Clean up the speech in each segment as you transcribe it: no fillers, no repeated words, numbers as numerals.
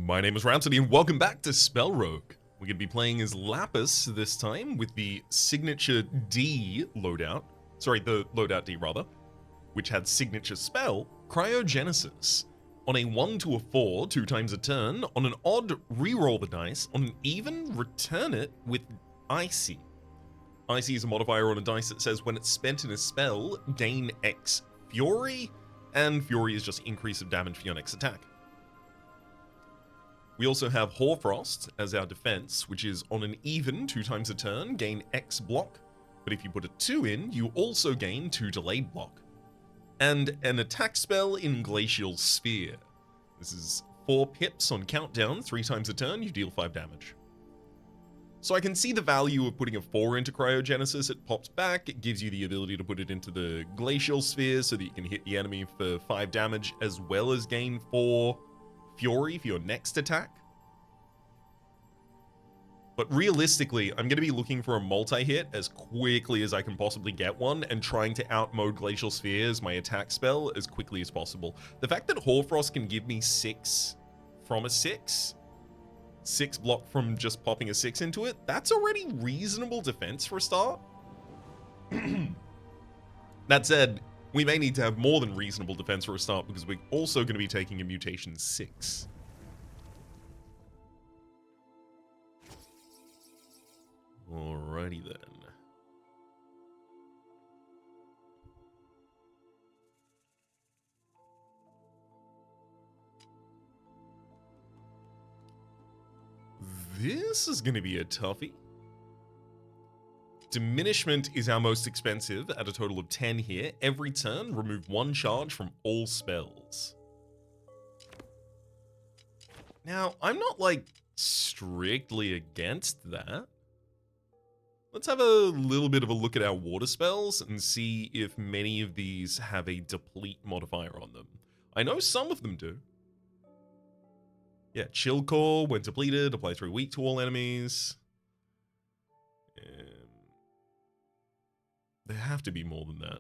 My name is Rhapsody and welcome back to SpellRogue. We're going to be playing as Lapis this time with the signature D loadout. Sorry, the loadout D rather, which had signature spell, Cryogenesis. On a 1 to a 4, 2 times a turn. On an odd, reroll the dice. On an even, return it with Icy. Icy is a modifier on a dice that says when it's spent in a spell, gain X Fury, and Fury is just increase of damage for your next attack. We also have Hoarfrost as our defense, which is on an even 2 times a turn, gain X block, but if you put a 2 in, you also gain 2 delayed block. And an attack spell in Glacial Sphere. This is 4 pips on countdown, 3 times a turn, you deal 5 damage. So I can see the value of putting a 4 into Cryogenesis. It pops back, it gives you the ability to put it into the Glacial Sphere so that you can hit the enemy for 5 damage, as well as gain 4 Fury for your next attack. But realistically, I'm going to be looking for a multi-hit as quickly as I can possibly get one and trying to outmode Glacial Sphere as my attack spell as quickly as possible. The fact that Hoarfrost can give me 6 from a 6 block from just popping a 6 into it, that's already reasonable defense for a start. That said, we may need to have more than reasonable defense for a start because we're also going to be taking a mutation 6. Alrighty then. This is going to be a toughie. Diminishment is our most expensive at a total of 10 here. Every turn, remove 1 charge from all spells. Now, I'm not like strictly against that. Let's have a little bit of a look at our water spells and see if many of these have a deplete modifier on them. I know some of them do. Yeah, Chill Core, when depleted, apply 3 weak to all enemies. There have to be more than that.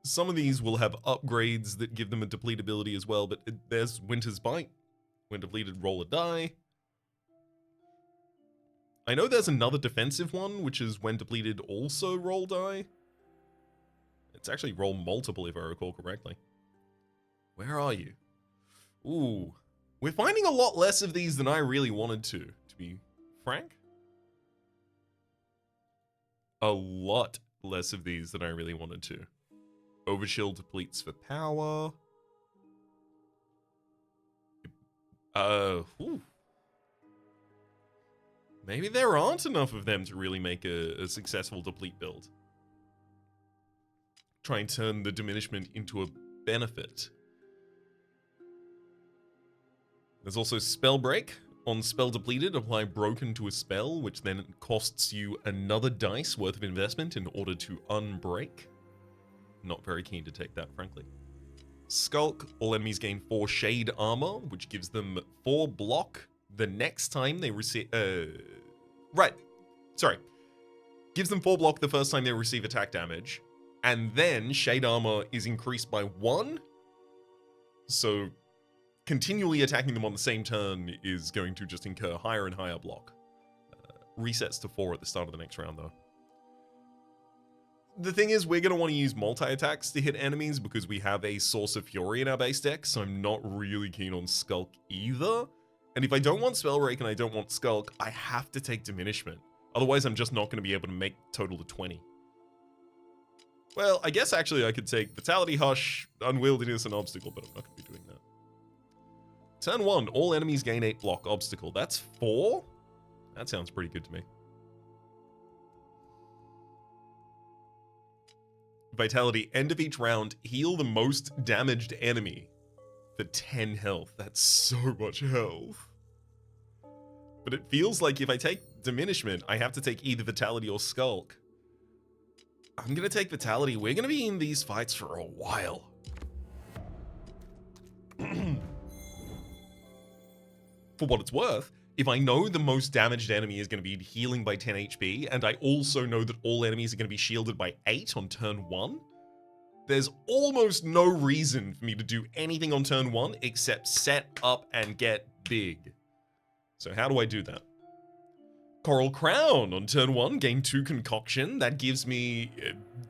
Some of these will have upgrades that give them a deplete ability as well, but there's Winter's Bite. When depleted, roll a die. I know there's another defensive one, which is when depleted, also roll die. It's actually roll multiple if I recall correctly. Where are you? Ooh. We're finding a lot less of these than I really wanted to be frank. A lot less of these than I really wanted to. Overshield depletes for power. Maybe there aren't enough of them to really make a successful deplete build. Try and turn the diminishment into a benefit. There's also Spell Break. On spell depleted, apply broken to a spell, which then costs you another dice worth of investment in order to unbreak. Not very keen to take that, frankly. Skulk. All enemies gain 4 shade armor, which gives them 4 block the next time they receive... Gives them 4 block the first time they receive attack damage. And then shade armor is increased by 1. So continually attacking them on the same turn is going to just incur higher and higher block. Resets to 4 at the start of the next round, though. The thing is, we're going to want to use multi-attacks to hit enemies because we have a Source of Fury in our base deck, so I'm not really keen on Skulk either. And if I don't want Spell Rake and I don't want Skulk, I have to take Diminishment. Otherwise, I'm just not going to be able to make total to 20. Well, I guess actually I could take Vitality Hush, Unwieldiness, and Obstacle, but I'm not going to be doing that. Turn 1, all enemies gain 8 block obstacle. That's 4? That sounds pretty good to me. Vitality, end of each round, heal the most damaged enemy for 10 health. That's so much health. But it feels like if I take Diminishment, I have to take either Vitality or Skulk. I'm going to take Vitality. We're going to be in these fights for a while. For what it's worth, if I know the most damaged enemy is going to be healing by 10 HP, and I also know that all enemies are going to be shielded by 8 on turn 1, there's almost no reason for me to do anything on turn 1 except set up and get big. So how do I do that? Coral Crown on turn 1, gain 2 concoction. That gives me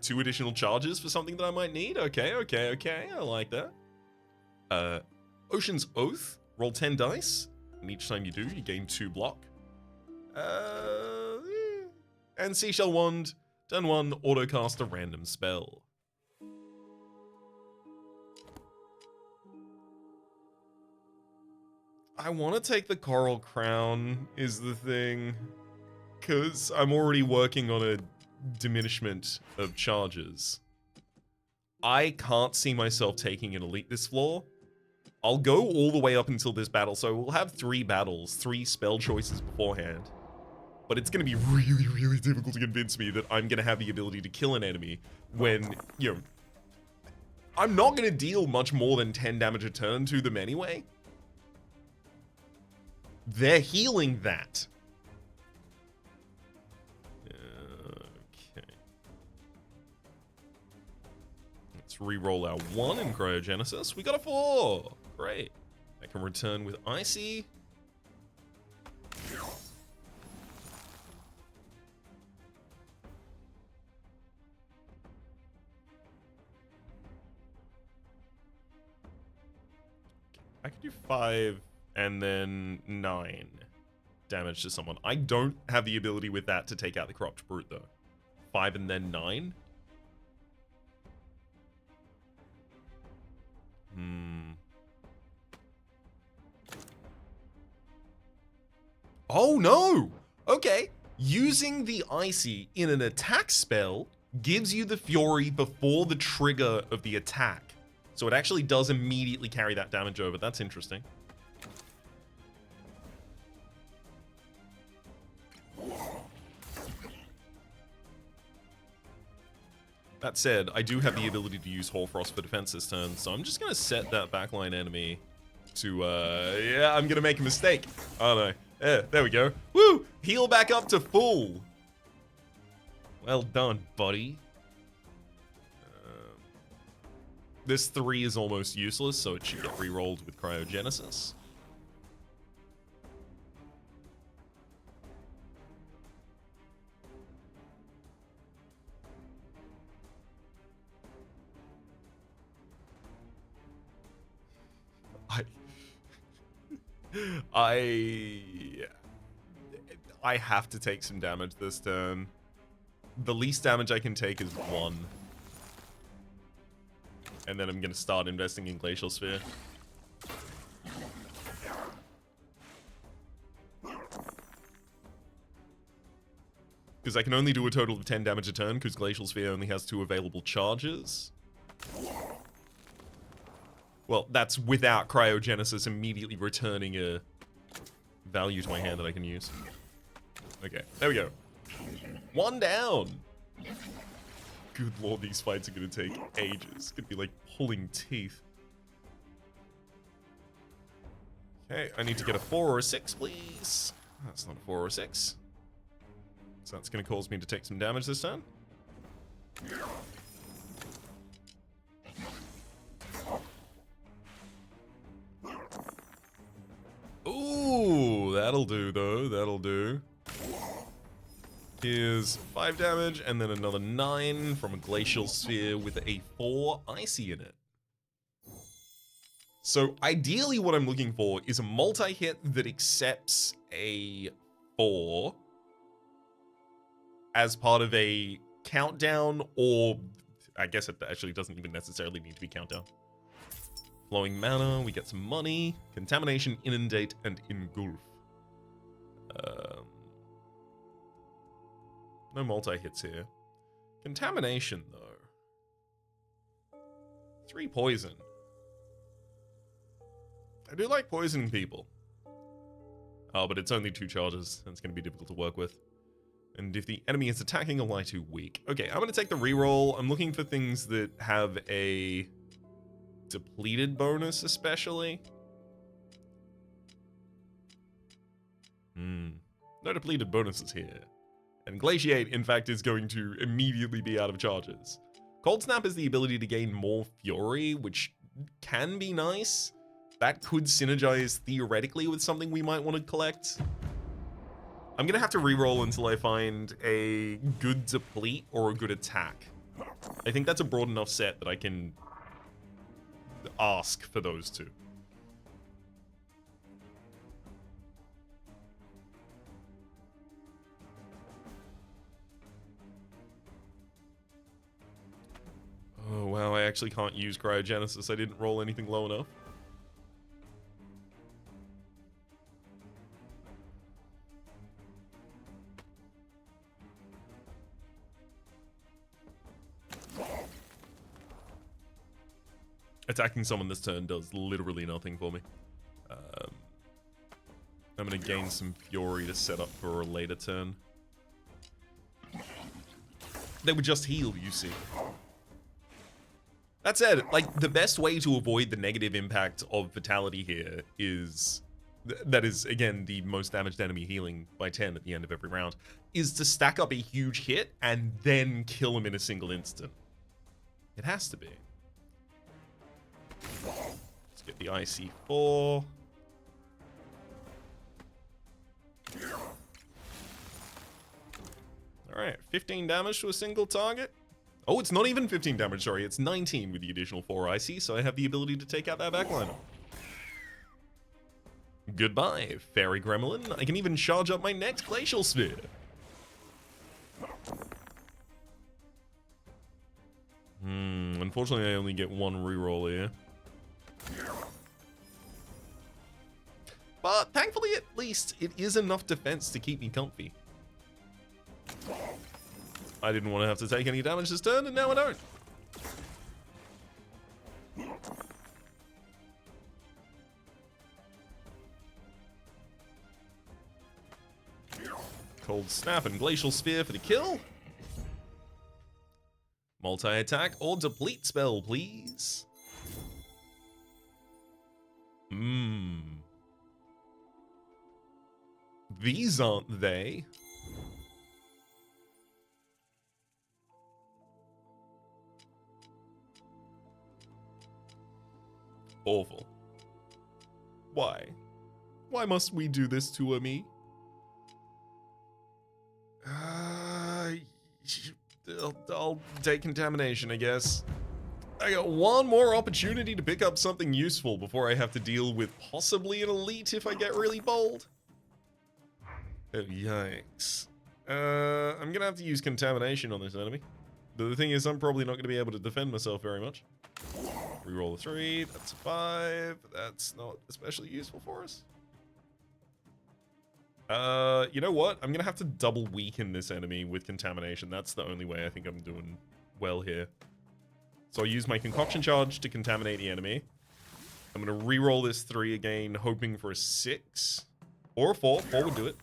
2 additional charges for something that I might need. Okay, I like that. Ocean's Oath, roll 10 dice, and each time you do, you gain 2 block. And Seashell Wand, turn 1, autocast a random spell. I want to take the Coral Crown, is the thing. Because I'm already working on a diminishment of charges. I can't see myself taking an elite this floor. I'll go all the way up until this battle, so we'll have 3 battles, 3 spell choices beforehand. But it's going to be really, really difficult to convince me that I'm going to have the ability to kill an enemy when, you know, I'm not going to deal much more than 10 damage a turn to them anyway. They're healing that. Re-roll our 1 in Cryogenesis. We got a 4. Great. I can return with Icy. I could do 5 and then 9 damage to someone. I don't have the ability with that to take out the Corrupt Brute, though. 5 and then 9? Oh no! Okay, using the Icy in an attack spell gives you the Fury before the trigger of the attack. So it actually does immediately carry that damage over. That's interesting. That said, I do have the ability to use Hoarfrost for defense this turn, so I'm just going to set that backline enemy to, yeah, I'm going to make a mistake. Oh no. Yeah, there we go. Woo! Heal back up to full. Well done, buddy. This 3 is almost useless, so it should get re-rolled with Cryogenesis. I have to take some damage this turn. The least damage I can take is 1. And then I'm going to start investing in Glacial Sphere. Because I can only do a total of 10 damage a turn, because Glacial Sphere only has 2 available charges. Well, that's without Cryogenesis immediately returning a value to my hand that I can use. Okay, there we go. 1 down! Good lord, these fights are going to take ages. It's going to be like pulling teeth. Okay, I need to get a 4 or a 6, please. That's not a 4 or a 6. So that's going to cause me to take some damage this turn. Ooh, that'll do though, that'll do. Here's 5 damage, and then another 9 from a Glacial Sphere with a 4 Icy in it. So ideally what I'm looking for is a multi-hit that accepts a 4 as part of a countdown, or I guess it actually doesn't even necessarily need to be countdown. Flowing mana, we get some money. Contamination, Inundate, and Engulf. No multi-hits here. Contamination, though. 3 poison. I do like poisoning people. Oh, but it's only 2 charges. That's going to be difficult to work with. And if the enemy is attacking, Ally too weak. Okay, I'm going to take the reroll. I'm looking for things that have a depleted bonus, especially. No depleted bonuses here. And Glaciate, in fact, is going to immediately be out of charges. Cold Snap is the ability to gain more Fury, which can be nice. That could synergize theoretically with something we might want to collect. I'm gonna have to reroll until I find a good deplete or a good attack. I think that's a broad enough set that I can ask for those two. Oh wow, I actually can't use Cryogenesis. I didn't roll anything low enough. Attacking someone this turn does literally nothing for me. I'm going to gain some Fury to set up for a later turn. They would just heal, you see. That said, like, the best way to avoid the negative impact of Vitality here is... that is, again, the most damaged enemy healing by 10 at the end of every round, is to stack up a huge hit and then kill him in a single instant. It has to be. Let's get the IC4. Alright, 15 damage to a single target. Oh, it's not even 15 damage, sorry. It's 19 with the additional 4 IC, so I have the ability to take out that backliner. Goodbye, Fairy Gremlin. I can even charge up my next Glacial Sphere. Unfortunately, I only get one reroll here. But thankfully, at least, it is enough defense to keep me comfy. I didn't want to have to take any damage this turn, and now I don't. Cold Snap and Glacial Sphere for the kill. Multi-attack or deplete spell, please. These aren't they. Awful. Why? Why must we do this to me? I'll take contamination, I guess. I got one more opportunity to pick up something useful before I have to deal with possibly an elite if I get really bold. Oh, yikes. I'm gonna have to use contamination on this enemy. The thing is, I'm probably not gonna be able to defend myself very much. Reroll a 3, that's a 5. That's not especially useful for us. You know what? I'm gonna have to double weaken this enemy with contamination. That's the only way I think I'm doing well here. So I'll use my concoction charge to contaminate the enemy. I'm gonna reroll this 3 again, hoping for a 6 or a 4. 4 would do it.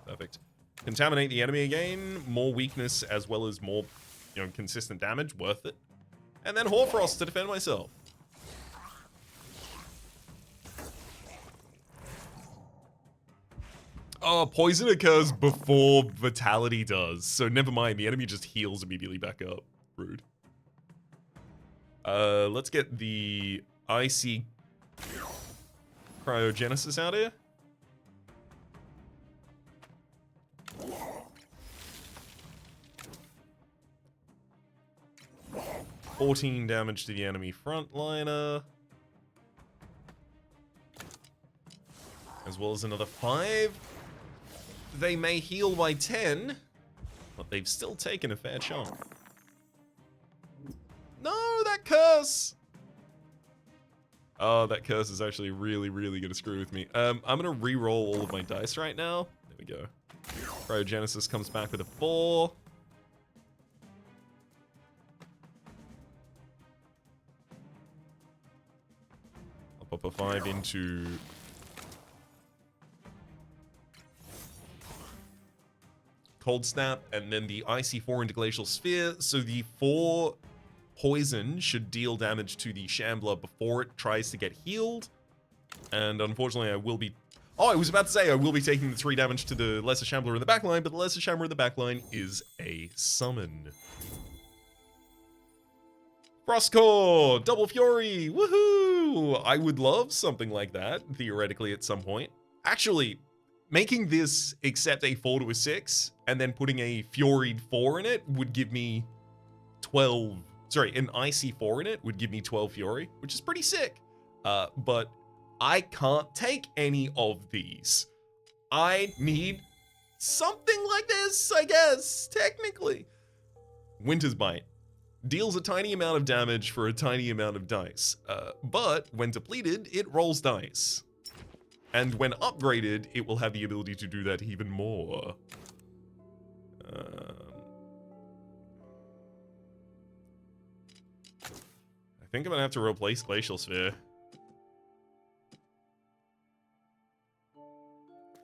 Perfect. Contaminate the enemy again. More weakness as well as more, consistent damage. Worth it. And then Hoarfrost to defend myself. Oh, poison occurs before Vitality does. So never mind. The enemy just heals immediately back up. Rude. Let's get the Icy Cryogenesis out here. $14 damage to the enemy frontliner. As well as another 5. They may heal by 10, but they've still taken a fair chunk. No, that curse! Oh, that curse is actually really, really gonna screw with me. I'm gonna re-roll all of my dice right now. There we go. Cryogenesis comes back with a 4. I'll pop a 5 into... Cold Snap, and then the IC4 into Glacial Sphere, so the 4 poison should deal damage to the Shambler before it tries to get healed. And unfortunately, I will be... Oh, I was about to say I will be taking the 3 damage to the Lesser Shambler in the backline, but the Lesser Shambler in the backline is a summon. Frostcore! Double Fury! Woohoo! I would love something like that, theoretically, at some point. Actually, making this accept a 4 to a 6, and then putting a Furied 4 in it would give me 12... Sorry, an Icy 4 in it would give me 12 Fury, which is pretty sick. But I can't take any of these. I need something like this, I guess, technically. Winter's Bite. Deals a tiny amount of damage for a tiny amount of dice, but when depleted, it rolls dice. And when upgraded, it will have the ability to do that even more. I think I'm gonna have to replace Glacial Sphere.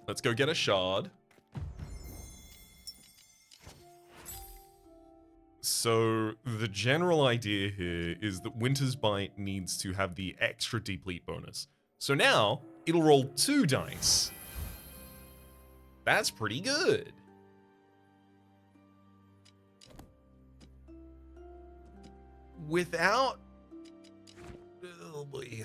Let's go get a shard. So the general idea here is that Winter's Bite needs to have the extra deplete bonus. So now it'll roll 2 dice. That's pretty good. Without... Oh boy.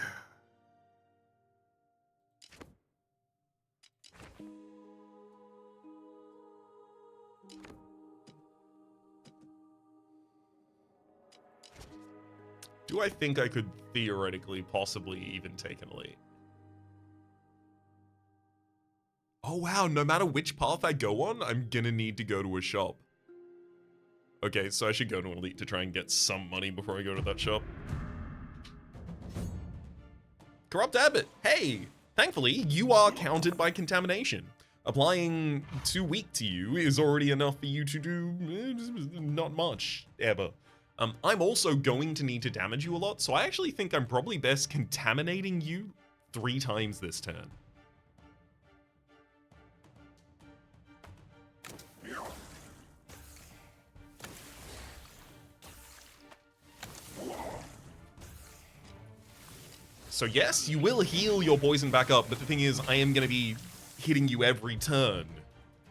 Do I think I could theoretically possibly even take an elite? Oh wow, no matter which path I go on, I'm gonna need to go to a shop. Okay, so I should go to an elite to try and get some money before I go to that shop. Corrupt Abbot, hey! Thankfully, you are counted by contamination. Applying 2 weak to you is already enough for you to do not much, ever. I'm also going to need to damage you a lot, so I actually think I'm probably best contaminating you 3 times this turn. So yes, you will heal your poison back up, but the thing is, I am going to be hitting you every turn.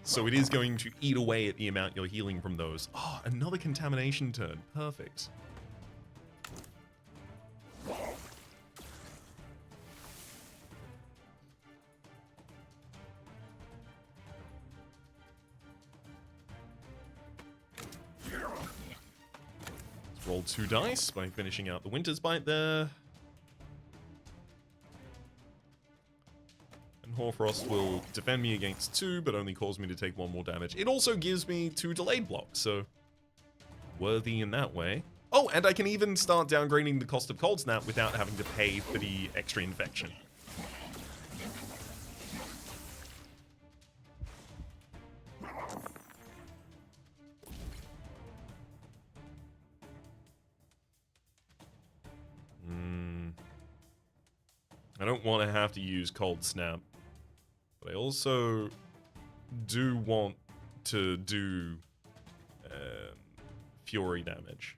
So it is going to eat away at the amount you're healing from those. Oh, another contamination turn. Perfect. Let's roll 2 dice by finishing out the Winter's Bite there. Hoarfrost will defend me against 2, but only cause me to take 1 more damage. It also gives me 2 delayed blocks, so worthy in that way. Oh, and I can even start downgrading the cost of Cold Snap without having to pay for the extra infection. I don't want to have to use Cold Snap. But I also do want to do Fury damage.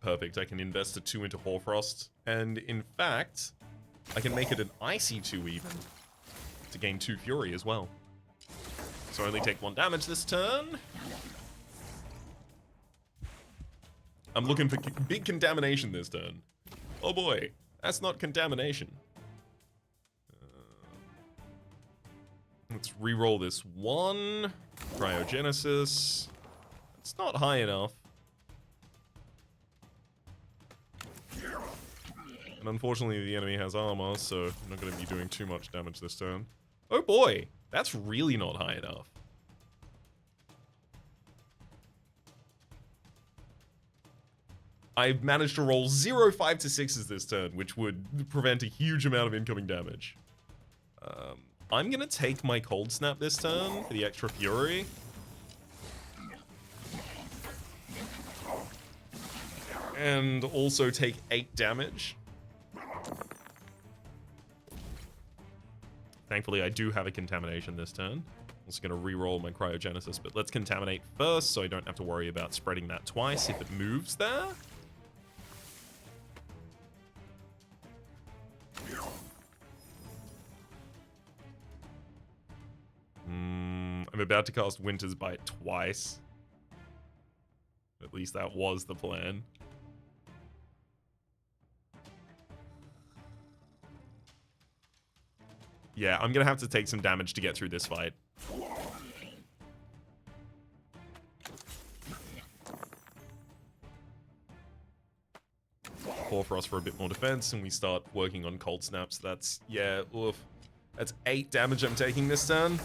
Perfect, I can invest a 2 into Hoarfrost, and in fact, I can make it an Icy 2 even, to gain 2 Fury as well. So I only take 1 damage this turn. I'm looking for big contamination this turn. Oh boy, that's not contamination. Let's re-roll this 1. Cryogenesis. It's not high enough. And unfortunately the enemy has armor, so I'm not going to be doing too much damage this turn. Oh boy, that's really not high enough. I've managed to roll 0 5 to 6s this turn, which would prevent a huge amount of incoming damage. I'm going to take my Cold Snap this turn for the extra Fury. And also take 8 damage. Thankfully, I do have a contamination this turn. I'm just going to re-roll my cryogenesis, but let's contaminate first so I don't have to worry about spreading that twice if it moves there. I'm about to cast Winter's Bite twice. At least that was the plan. Yeah, I'm gonna have to take some damage to get through this fight. Hoarfrost for a bit more defense, and we start working on Cold Snaps. That's, yeah, oof. That's 8 damage I'm taking this turn.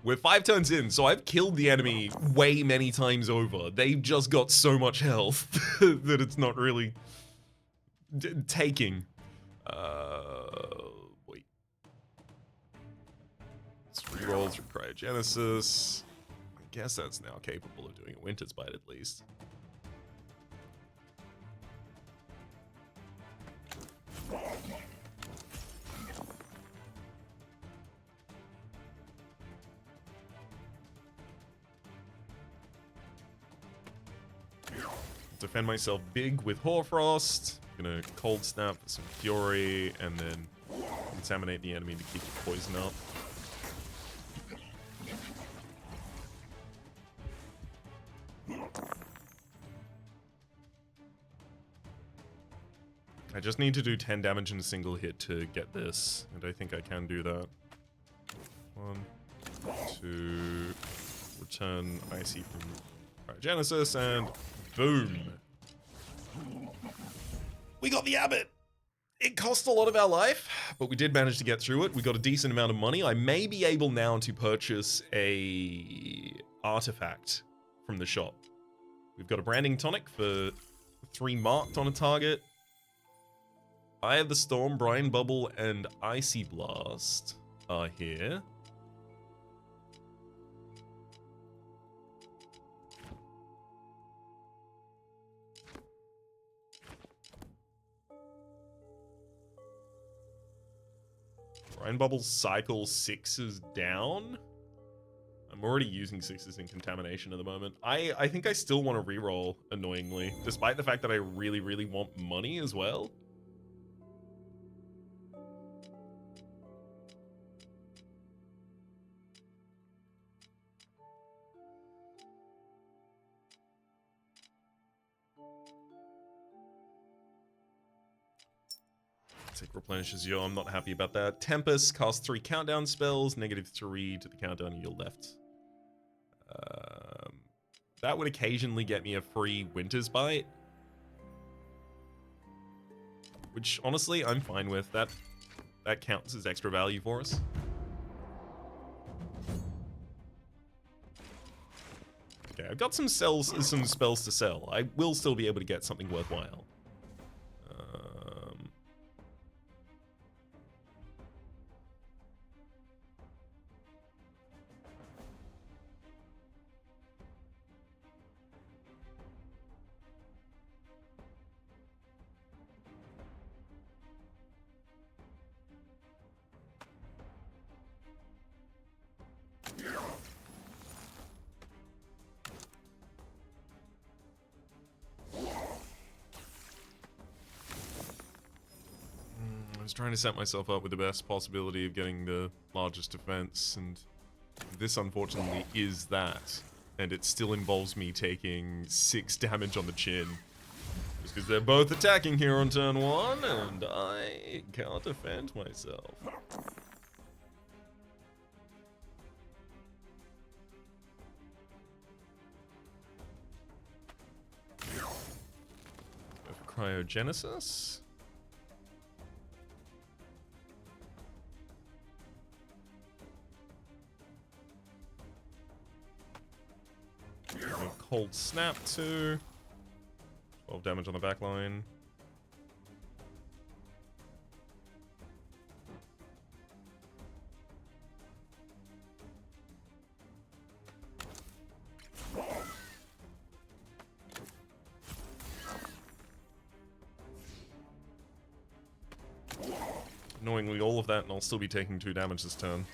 We're 5 turns in, so I've killed the enemy way many times over. They've just got so much health that it's not really taking. Wait. Let's reroll through Cryogenesis. I guess that's now capable of doing a Winter's Bite at least. Defend myself big with Hoarfrost. Gonna Cold Snap for some Fury, and then contaminate the enemy to keep the poison up. I just need to do 10 damage in a single hit to get this, and I think I can do that. 1, 2, return Icy from Cryogenesis, and boom. We got the Abbot! It cost a lot of our life, but we did manage to get through it. We got a decent amount of money. I may be able now to purchase a artifact from the shop. We've got a branding tonic for 3 marked on a target. Eye of the Storm, Brine Bubble, and Icy Blast are here. Brine Bubble's cycle 6 is down. I'm already using 6s in Contamination at the moment. I think I still want to reroll, annoyingly, despite the fact that I really, really want money as well. Take replenishes you. I'm not happy about that. Tempest casts 3 countdown spells, -3 to the countdown you're left. That would occasionally get me a free Winter's Bite, which honestly I'm fine with. That counts as extra value for us. Okay, I've got some spells to sell. I will still be able to get something worthwhile. I was trying to set myself up with the best possibility of getting the largest defense, and this unfortunately is that. And it still involves me taking 6 damage on the chin. Just because they're both attacking here on turn 1, and I can't defend myself. Go for Cryogenesis. Cold Snap too. 12 damage on the back line. Annoyingly, all of that, and I'll still be taking 2 damage this turn.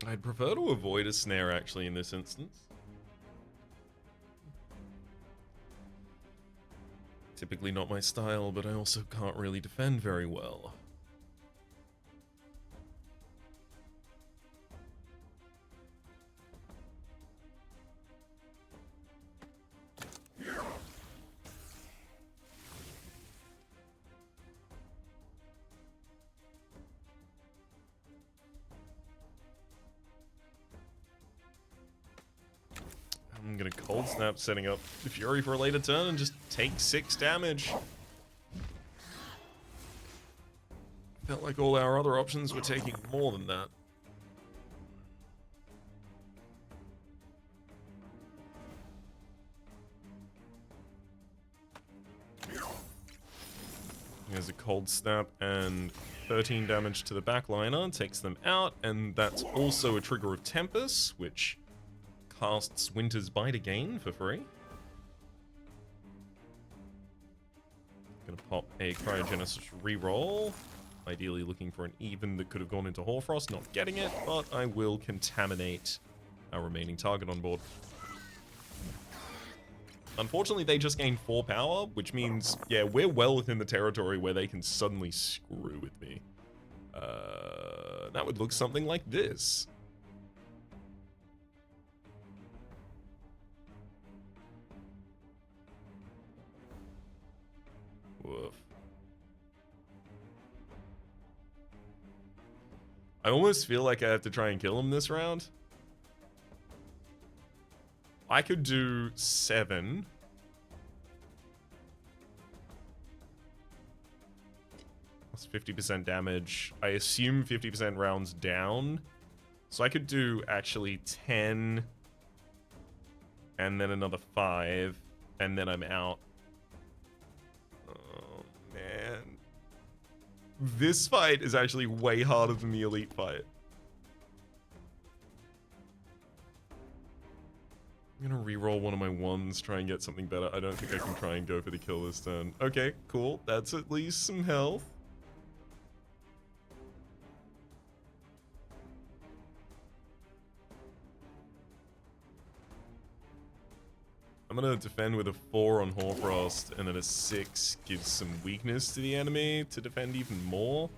I'd prefer to avoid a snare, actually, in this instance. Typically not my style, but I also can't really defend very well. I'm gonna Cold Snap, setting up the Fury for a later turn and just take 6 damage. Felt like all our other options were taking more than that. There's a Cold Snap and 13 damage to the backliner, takes them out, and that's also a trigger of Tempest, which casts Winter's Bite again for free. Gonna pop a Cryogenesis reroll. Ideally looking for an even that could have gone into Hoarfrost, not getting it, but I will contaminate our remaining target on board. Unfortunately, they just gained 4 power, which means, yeah, we're well within the territory where they can suddenly screw with me. That would look something like this. Woof. I almost feel like I have to try and kill him this round. I could do 7. That's 50% damage. I assume 50% rounds down. So I could do actually 10. And then another 5. And then I'm out. Oh, man. This fight is actually way harder than the elite fight. I'm gonna reroll one of my ones, try and get something better. I don't think I can try and go for the kill this turn. Okay, cool. That's at least some health. I'm gonna defend with a 4 on Hoarfrost, and then a 6 gives some weakness to the enemy to defend even more.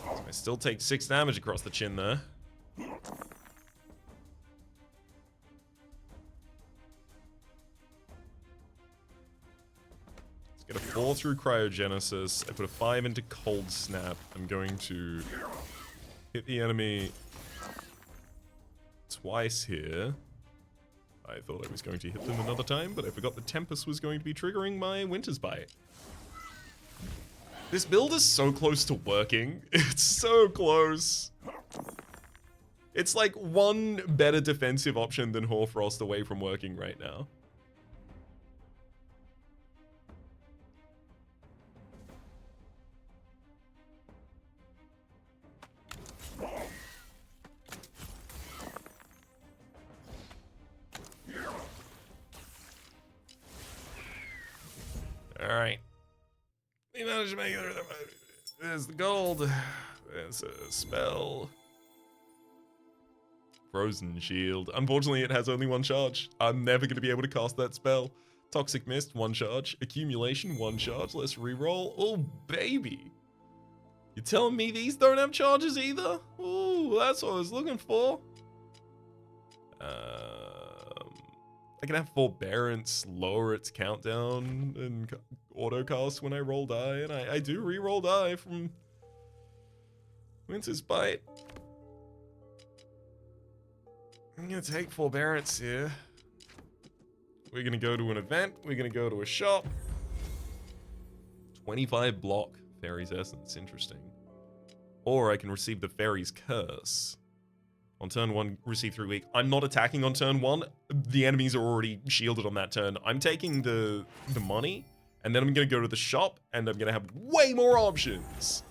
So I still take 6 damage across the chin there. Let's get a 4 through Cryogenesis. I put a 5 into Cold Snap. I'm going to hit the enemy twice here. I thought I was going to hit them another time, but I forgot the Tempest was going to be triggering my Winter's Bite. This build is so close to working. It's so close. It's like one better defensive option than Hoarfrost away from working right now. Alright. We managed to make it. There's the gold. There's a spell. Frozen Shield. Unfortunately, it has only 1 charge. I'm never going to be able to cast that spell. Toxic Mist, 1 charge. Accumulation, 1 charge. Let's reroll. Oh, baby. You're telling me these don't have charges either? Ooh, that's what I was looking for. I can have Forbearance lower its countdown and autocast when I roll die, and I do re-roll die from Winter's Bite. I'm gonna take Forbearance here. We're gonna go to an event, we're gonna go to a shop. 25 block Fairy's Essence, interesting. Or I can receive the Fairy's Curse. On turn 1, receive 3 weak. I'm not attacking on turn 1. The enemies are already shielded on that turn. I'm taking the money, and then I'm going to go to the shop, and I'm going to have way more options.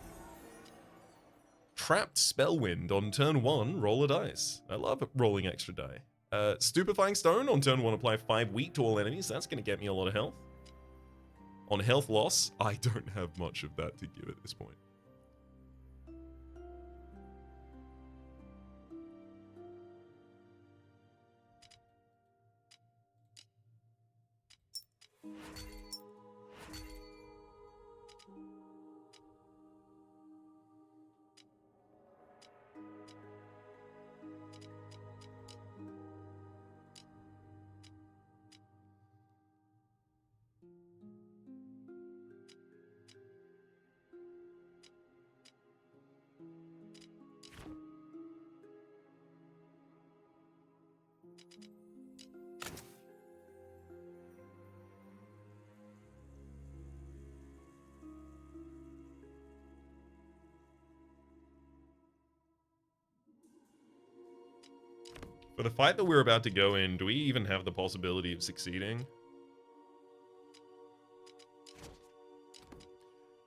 Trapped Spellwind on turn 1, roll a dice. I love rolling extra die. Stupefying Stone on turn 1, apply 5 weak to all enemies. That's going to get me a lot of health. On health loss, I don't have much of that to give at this point. For the fight that we're about to go in, do we even have the possibility of succeeding?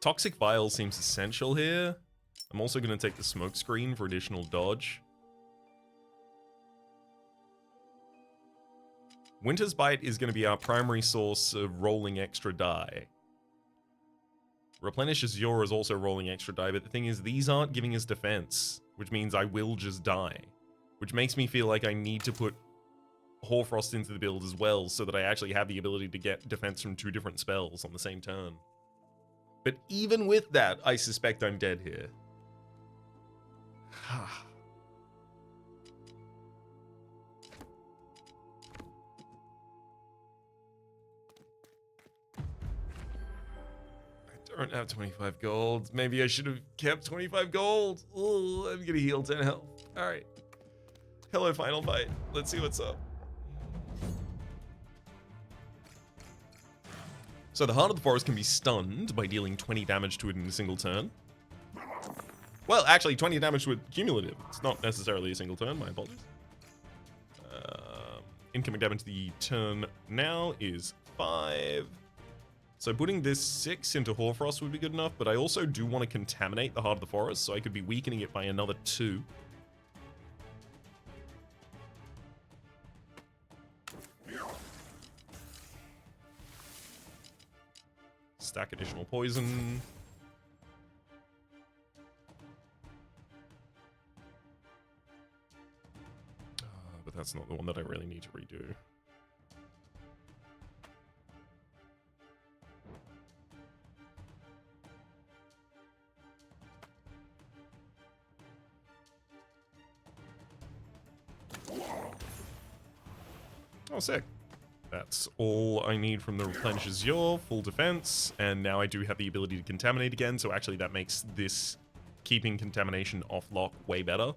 Toxic Vial seems essential here. I'm also going to take the smoke screen for additional dodge. Winter's Bite is going to be our primary source of rolling extra die. Replenish Azure is also rolling extra die, but the thing is, these aren't giving us defense, which means I will just die. Which makes me feel like I need to put Hoarfrost into the build as well, so that I actually have the ability to get defense from 2 different spells on the same turn. But even with that, I suspect I'm dead here. I don't have 25 gold. Maybe I should have kept 25 gold. Oh, I'm gonna heal 10 health. Alright. Hello, final fight. Let's see what's up. So the Heart of the Forest can be stunned by dealing 20 damage to it in a single turn. Well, actually, 20 damage to it cumulative. It's not necessarily a single turn, my apologies. Incoming damage to the turn now is 5. So putting this 6 into Hoarfrost would be good enough, but I also do want to contaminate the Heart of the Forest, so I could be weakening it by another 2. Stack additional poison. But that's not the one that I really need to redo. Oh, sick. That's all I need from the Replenish Azure, full defense, and now I do have the ability to contaminate again, so actually that makes this keeping contamination off lock way better.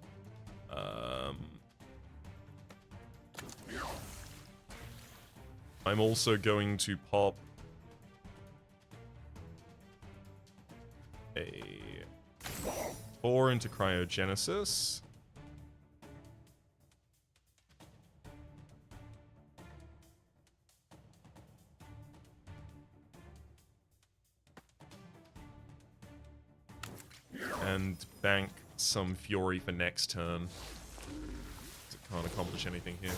I'm also going to pop a 4 into Cryogenesis. And bank some Fury for next turn. It can't accomplish anything here.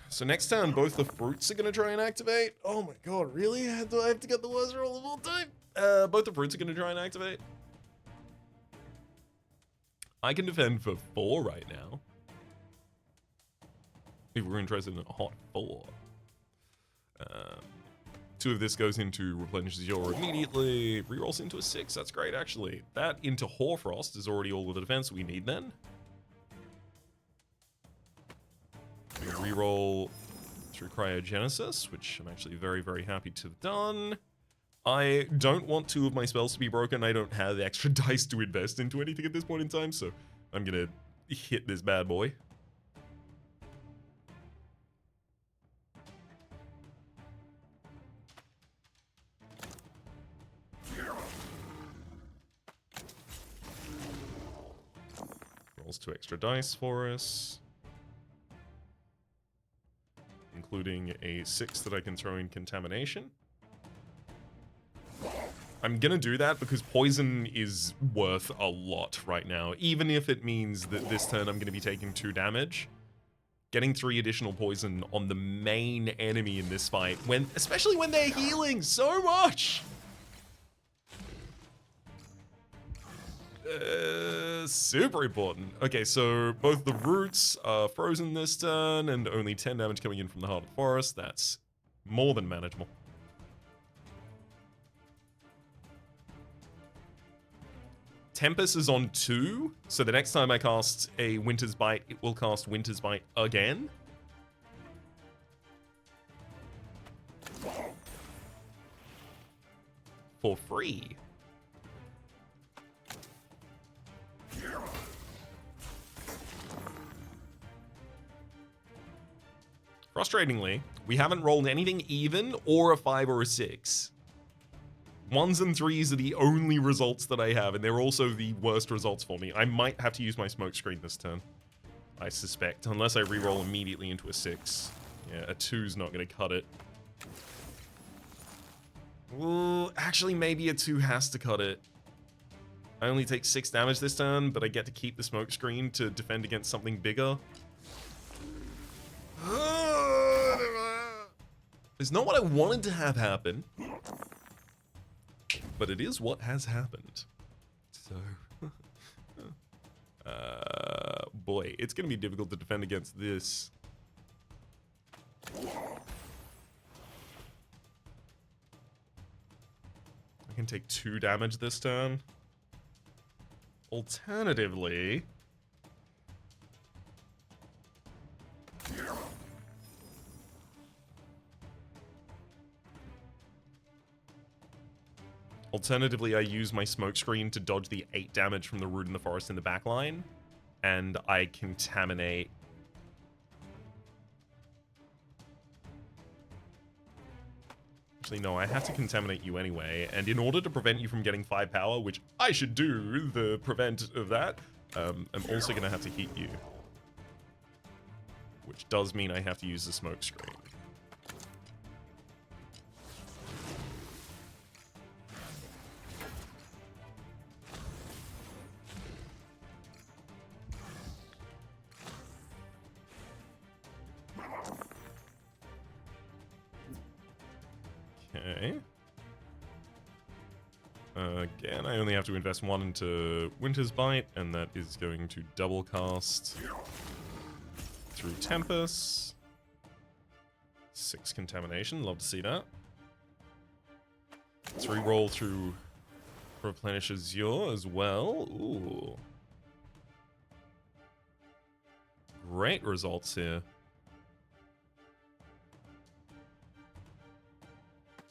So next turn, both the fruits are going to try and activate. Oh my god, really? Do I have to get the worst roll of all time? Both the fruits are going to try and activate. I can defend for 4 right now. If we're interested in a hot 4. 2 of this goes into Replenish Azure immediately. Rerolls into a 6. That's great, actually. That into Hoarfrost is already all of the defense we need then. Reroll through Cryogenesis, which I'm actually very, very happy to have done. I don't want 2 of my spells to be broken. I don't have extra dice to invest into anything at this point in time, so I'm gonna hit this bad boy. Rolls 2 extra dice for us, including a 6 that I can throw in Contamination. I'm gonna do that because poison is worth a lot right now, even if it means that this turn I'm gonna be taking 2 damage. getting 3 additional poison on the main enemy in this fight, especially when they're healing so much. Super important. Okay, so both the roots are frozen this turn, and only 10 damage coming in from the heart of the forest. That's more than manageable. Tempest is on 2, so the next time I cast a Winter's Bite, it will cast Winter's Bite again. For free. Frustratingly, we haven't rolled anything even or a 5 or a 6. 1s and 3s are the only results that I have, and they're also the worst results for me. I might have to use my smoke screen this turn, I suspect, unless I reroll immediately into a 6. Yeah, a 2's not going to cut it. Well, actually, maybe a 2 has to cut it. I only take 6 damage this turn, but I get to keep the smoke screen to defend against something bigger. It's not what I wanted to have happen, but it is what has happened. So, boy, it's going to be difficult to defend against this. I can take 2 damage this turn. Alternatively, I use my smoke screen to dodge the 8 damage from the root in the forest in the back line, and I contaminate. Actually, no, I have to contaminate you anyway, and in order to prevent you from getting 5 power, which I should do, the prevent of that, I'm also going to have to heat you. Which does mean I have to use the smoke screen. Okay. Again, I only have to invest 1 into Winter's Bite, and that is going to double cast through Tempest. 6 contamination, love to see that. Let's reroll through Replenish Azure as well. Ooh. Great results here.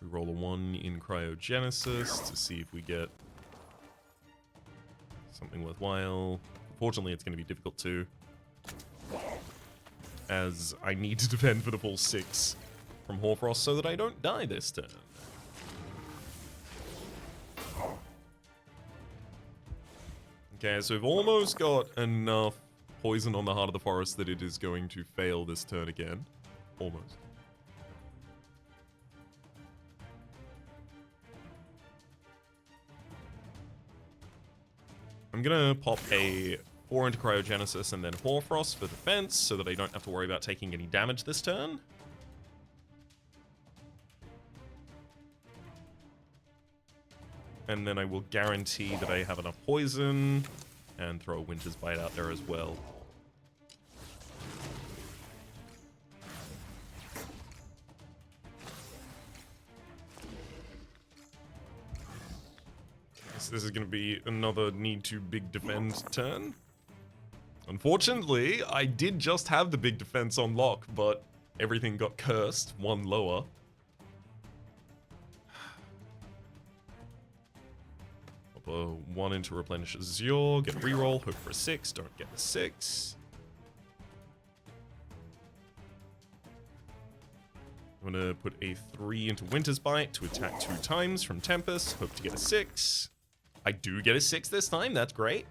We roll a 1 in Cryogenesis to see if we get something worthwhile. Unfortunately, it's going to be difficult too, as I need to defend for the full 6 from Hoarfrost so that I don't die this turn. Okay, so we've almost got enough poison on the heart of the forest that it is going to fail this turn again. Almost. I'm gonna pop a 4 into Cryogenesis and then Hoarfrost for defense so that I don't have to worry about taking any damage this turn. And then I will guarantee that I have enough poison and throw a Winter's Bite out there as well. This is going to be another need to big defend turn. Unfortunately, I did just have the big defense on lock, but everything got cursed, 1 lower. Pop a 1 into Replenish Azure, get a reroll, hope for a 6, don't get a 6. I'm going to put a 3 into Winter's Bite to attack 2 times from Tempest, hope to get a 6. I do get a 6 this time, that's great.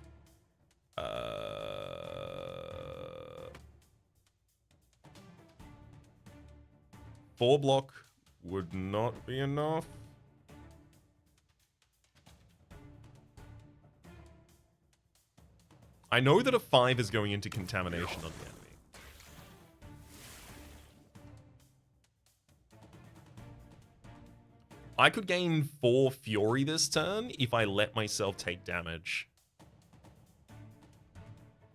4 block would not be enough. I know that a 5 is going into contamination on the enemy. I could gain 4 Fury this turn if I let myself take damage.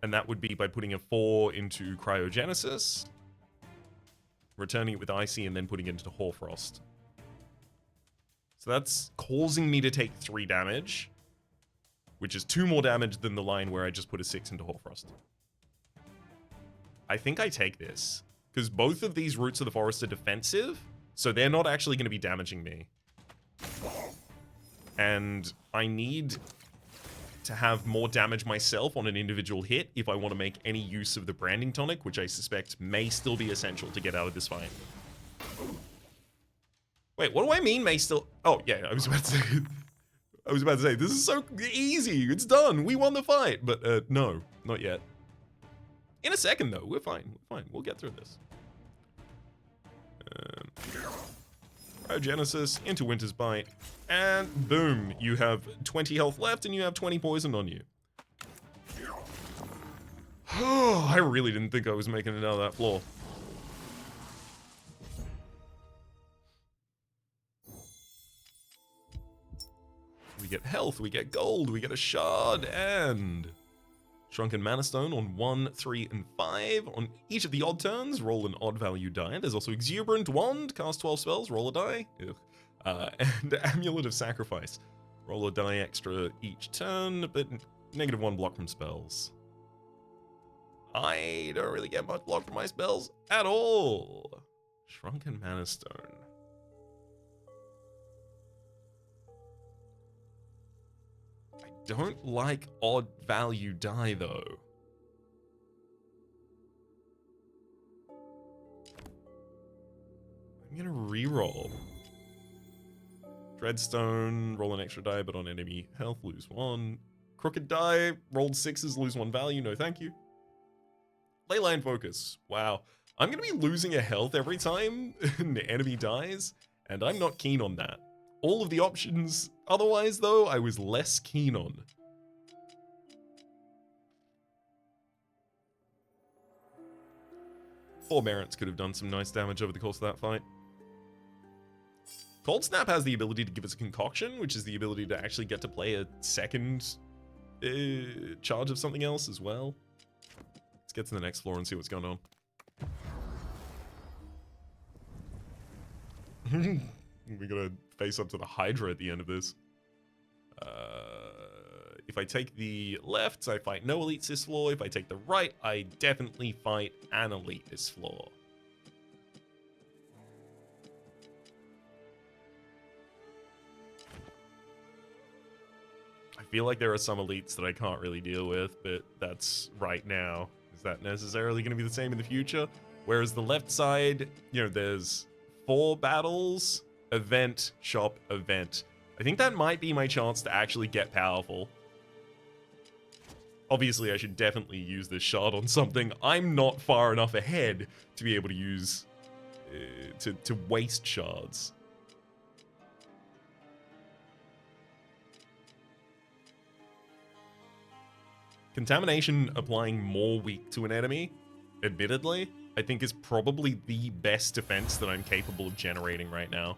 And that would be by putting a 4 into Cryogenesis, returning it with Icy, and then putting it into Hoarfrost. So that's causing me to take 3 damage, which is 2 more damage than the line where I just put a 6 into Hoarfrost. I think I take this, because both of these Roots of the Forest are defensive, so they're not actually going to be damaging me. And I need to have more damage myself on an individual hit if I want to make any use of the Branding Tonic, which I suspect may still be essential to get out of this fight. Wait, what do I mean may still... Oh, yeah, I was about to say, this is so easy. It's done. We won the fight. But no, not yet. In a second, though. We're fine. We're fine. We'll get through this. Cryogenesis into Winter's Bite. And boom, you have 20 health left and you have 20 poison on you. I really didn't think I was making it out of that floor. We get health, we get gold, we get a shard, and Shrunken Mana Stone on 1, 3, and 5. On each of the odd turns, roll an odd value die. There's also Exuberant Wand, cast 12 spells, roll a die. And Amulet of Sacrifice. Roll a die extra each turn, but -1 block from spells. I don't really get much block from my spells at all. Shrunken Mana Stone. I don't like odd value die, though. I'm gonna reroll. Dreadstone, roll an extra die, but on enemy health, lose 1. Crooked die, rolled 6s, lose 1 value, no thank you. Leyline Focus, wow. I'm gonna be losing a health every time an enemy dies, and I'm not keen on that. All of the options otherwise, though, I was less keen on. Forbearance could have done some nice damage over the course of that fight. Cold Snap has the ability to give us a concoction, which is the ability to actually get to play a second charge of something else as well. Let's get to the next floor and see what's going on. We gotta face up to the Hydra at the end of this. If I take the left, I fight no elites this floor. If I take the right, I definitely fight an elite this floor. I feel like there are some elites that I can't really deal with, but that's right now. Is that necessarily going to be the same in the future? Whereas the left side, you know, there's 4 battles, event, shop, event. I think that might be my chance to actually get powerful. Obviously, I should definitely use this shard on something. I'm not far enough ahead to be able to use... to waste shards. Contamination applying more weak to an enemy, admittedly, I think is probably the best defense that I'm capable of generating right now.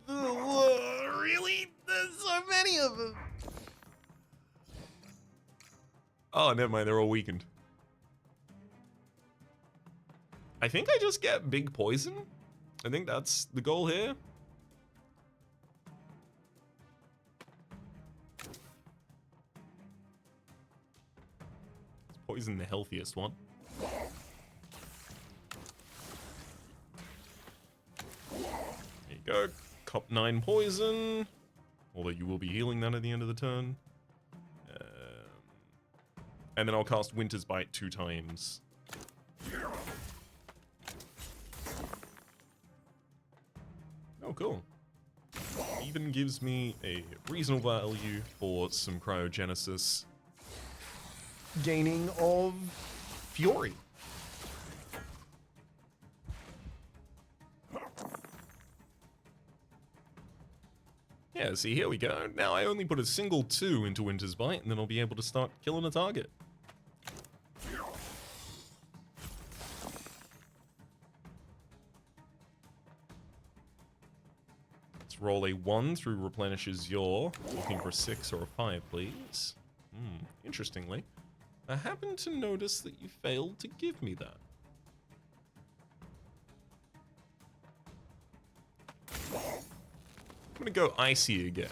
Really? There's so many of them. Oh, never mind. They're all weakened. I think I just get big poison. I think that's the goal here. Is poison the healthiest one? There you go. Cop 9 poison. Although you will be healing that at the end of the turn. And then I'll cast Winter's Bite 2 times. Oh, cool. Even gives me a reasonable value for some cryogenesis. Gaining of Fury. Yeah, see, here we go. Now I only put a single 2 into Winter's Bite, and then I'll be able to start killing a target. roll a 1 through replenishes your. Looking for a 6 or a 5, please. Interestingly, I happen to notice that you failed to give me that. I'm gonna go icy again.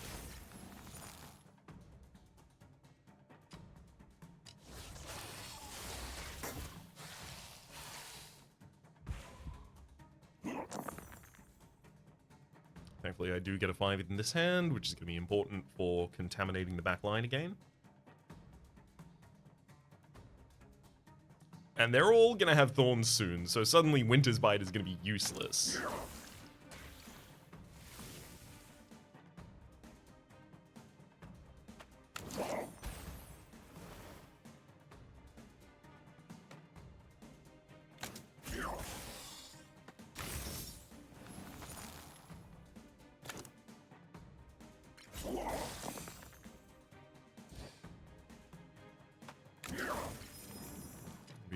Thankfully, I do get a 5 in this hand, which is going to be important for contaminating the back line again. And they're all going to have thorns soon, so suddenly Winter's Bite is going to be useless.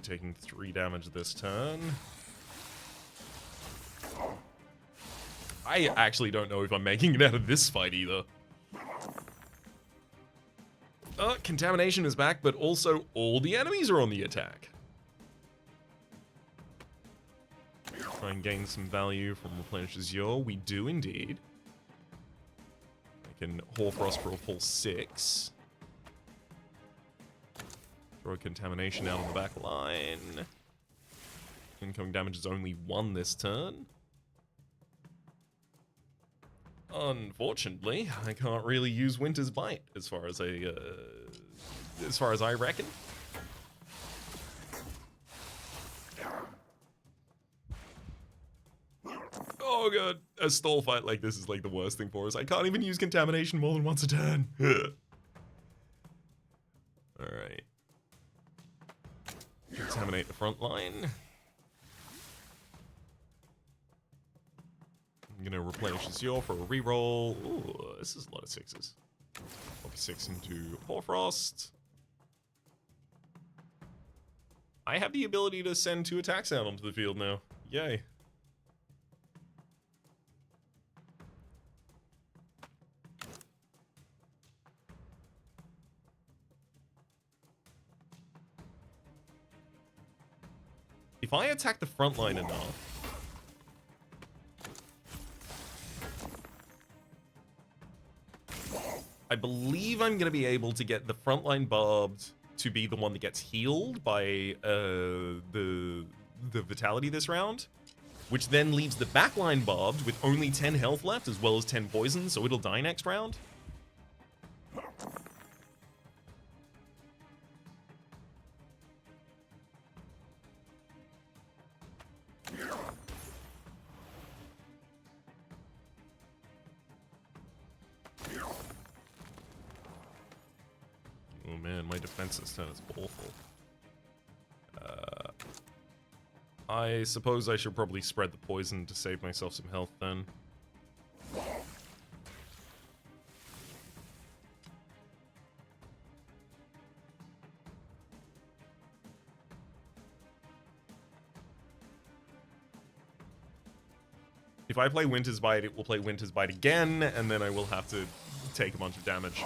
Taking 3 damage this turn. I actually don't know if I'm making it out of this fight either. Contamination is back, but also all the enemies are on the attack. Try and gain some value from Replenishes Your. We do indeed. I can Hoarfrost for a full 6. Throw a contamination out on the back line. Incoming damage is only 1 this turn. Unfortunately, I can't really use Winter's Bite as far as I reckon. Oh god, a stall fight like this is like the worst thing for us. I can't even use contamination more than once a turn. Alright. Contaminate the front line. I'm gonna replenish this Yor for a reroll. Ooh, this is a lot of 6s. Pop a 6 into Hoarfrost. I have the ability to send 2 attacks out onto the field now. Yay. If I attack the front line enough, I believe I'm going to be able to get the front line barbed to be the one that gets healed by the vitality this round, which then leaves the back line barbed with only 10 health left as well as 10 poison, so it'll die next round. Oh man, my defense this turn is awful. I suppose I should probably spread the poison to save myself some health then. If I play Winter's Bite, it will play Winter's Bite again, and then I will have to take a bunch of damage.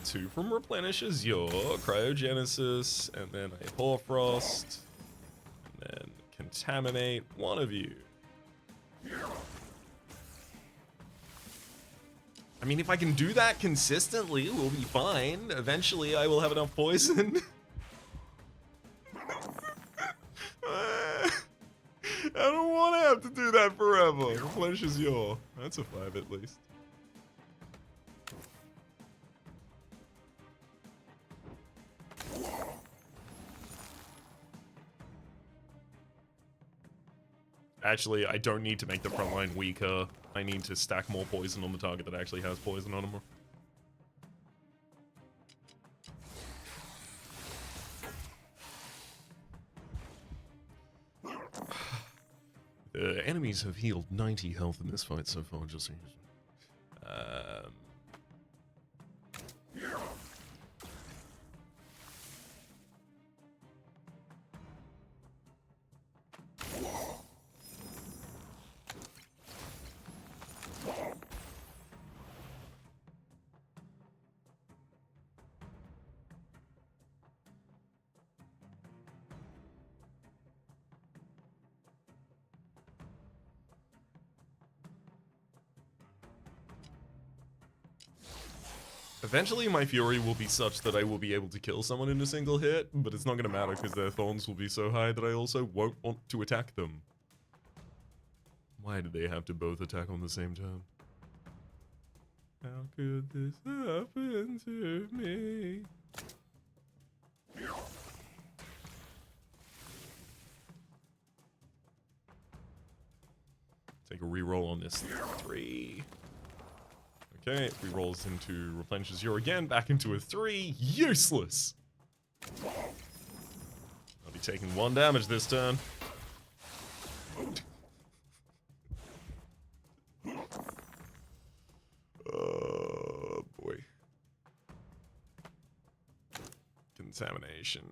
Two from Replenishes Your, Cryogenesis, and then a Hoarfrost, and then Contaminate one of you. I mean, if I can do that consistently, we'll be fine. Eventually, I will have enough poison. I don't want to have to do that forever. Replenishes Your. That's a 5 at least. Actually, I don't need to make the front line weaker. I need to stack more poison on the target that actually has poison on him. The enemies have healed 90 health in this fight so far, just so you know. Eventually my fury will be such that I will be able to kill someone in a single hit, but it's not going to matter because their thorns will be so high that I also won't want to attack them. Why do they have to both attack on the same turn? How could this happen to me? Take a reroll on this 3. Okay, rerolls into replenishes your again, back into a 3. Useless! I'll be taking 1 damage this turn. Oh boy. Contamination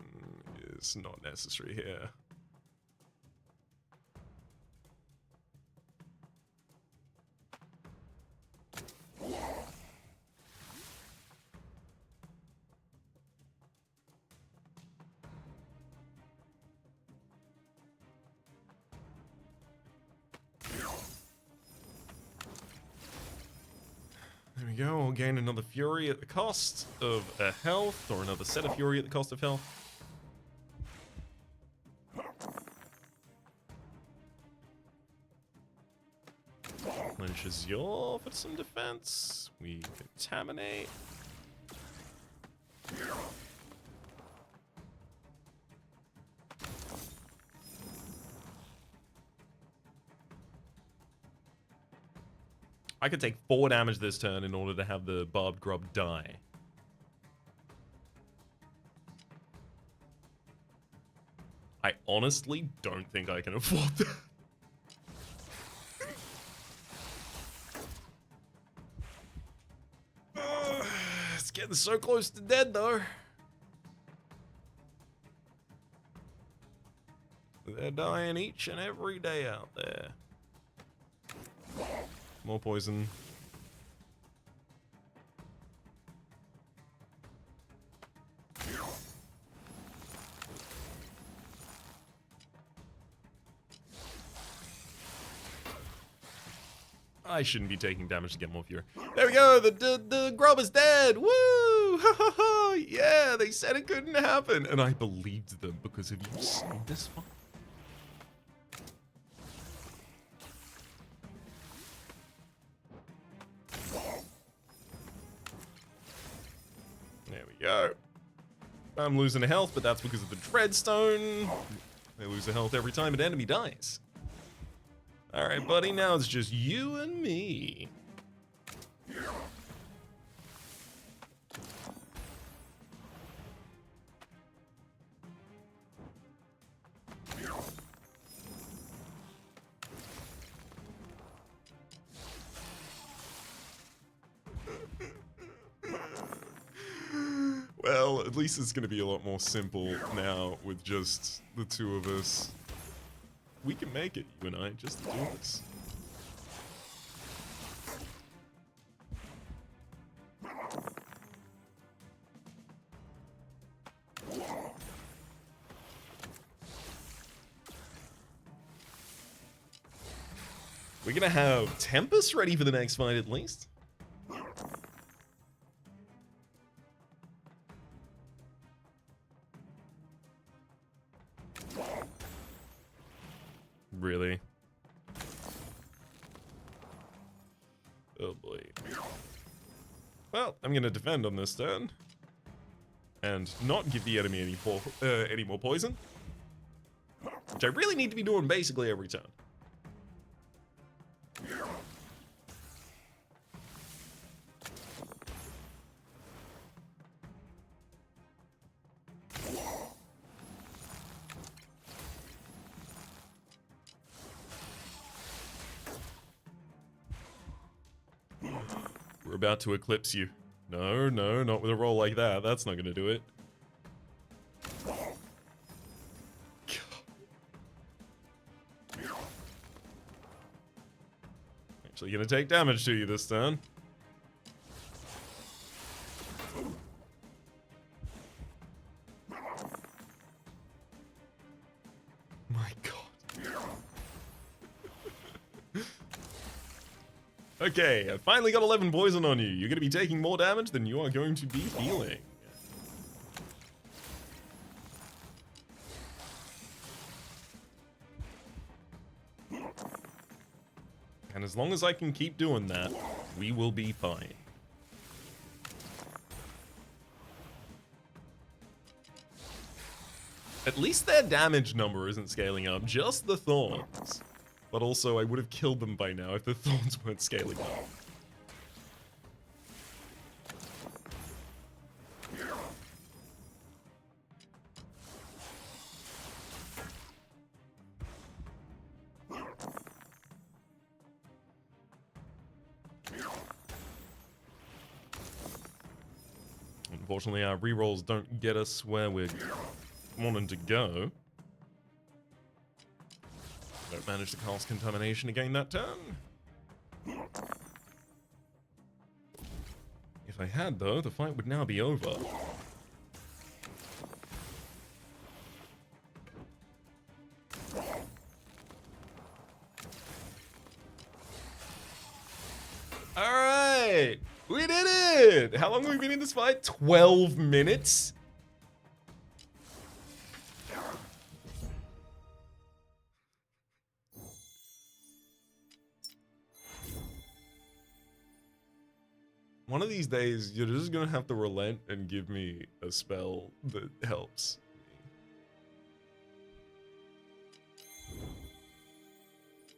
is not necessary here. There we go, we'll gain another fury at the cost of a health, or another set of fury at the cost of health. Replenishes your for some defense. We contaminate. I could take 4 damage this turn in order to have the barbed grub die. I honestly don't think I can afford that. It's getting so close to dead though. They're dying each and every day out there. More poison. I shouldn't be taking damage to get more fury. There we go. The grub is dead. Woo! Yeah, they said it couldn't happen, and I believed them because have you seen this one? There we go. I'm losing a health, but that's because of the Dreadstone. They lose a health every time an enemy dies. Alright, buddy, now it's just you and me. Well, at least it's going to be a lot more simple now with just the two of us. We can make it, you and I, just do this. We're going to have Tempest ready for the next fight at least. Really? Oh boy. Well, I'm gonna defend on this turn. And not give the enemy any more poison. Which I really need to be doing basically every turn. We're about to eclipse you. No, no, not with a roll like that. That's not gonna do it. Actually gonna take damage to you this turn. My god. Okay, I finally got 11 poison on you. You're going to be taking more damage than you are going to be healing. And as long as I can keep doing that, we will be fine. At least their damage number isn't scaling up, just the thorns. But also, I would have killed them by now if the thorns weren't scaling up. Unfortunately, our rerolls don't get us where we're wanting to go. Don't manage to cast Contamination again that turn. If I had, though, the fight would now be over. Alright! We did it! How long have we been in this fight? 12 minutes? One of these days, you're just gonna have to relent and give me a spell that helps.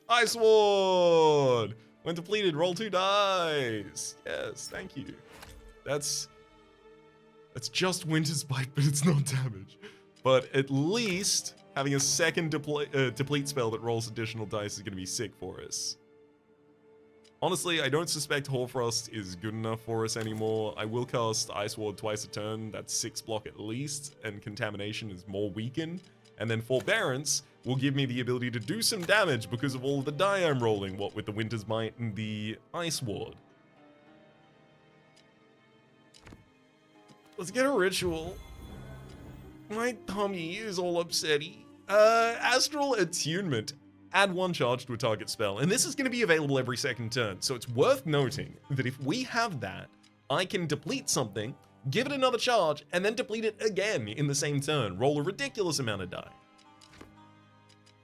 Ice Ward! When depleted, roll 2 dice! Yes, thank you. That's just Winter's Bite, but it's not damage. But at least having a second deplete spell that rolls additional dice is gonna be sick for us. Honestly, I don't suspect Hoarfrost is good enough for us anymore. I will cast Ice Ward twice a turn, that's 6 block at least, and Contamination is more weakened. And then Forbearance will give me the ability to do some damage because of all the die I'm rolling, what with the Winter's Bite and the Ice Ward. Let's get a ritual. My tummy is all upsetty. Astral Attunement. Add 1 charge to a target spell, and this is going to be available every second turn, so it's worth noting that if we have that, I can deplete something, give it another charge, and then deplete it again in the same turn. Roll a ridiculous amount of die.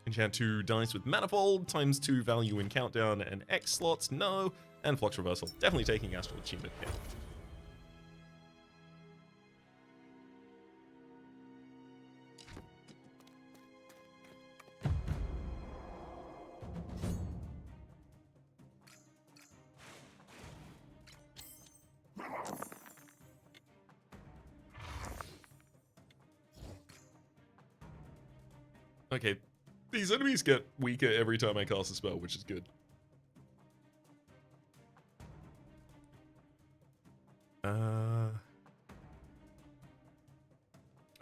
Enchant 2 dice with Manifold, times 2 value in Countdown and X slots, no, and Flux Reversal. Definitely taking Astral Attunement here. Okay, these enemies get weaker every time I cast a spell, which is good. I've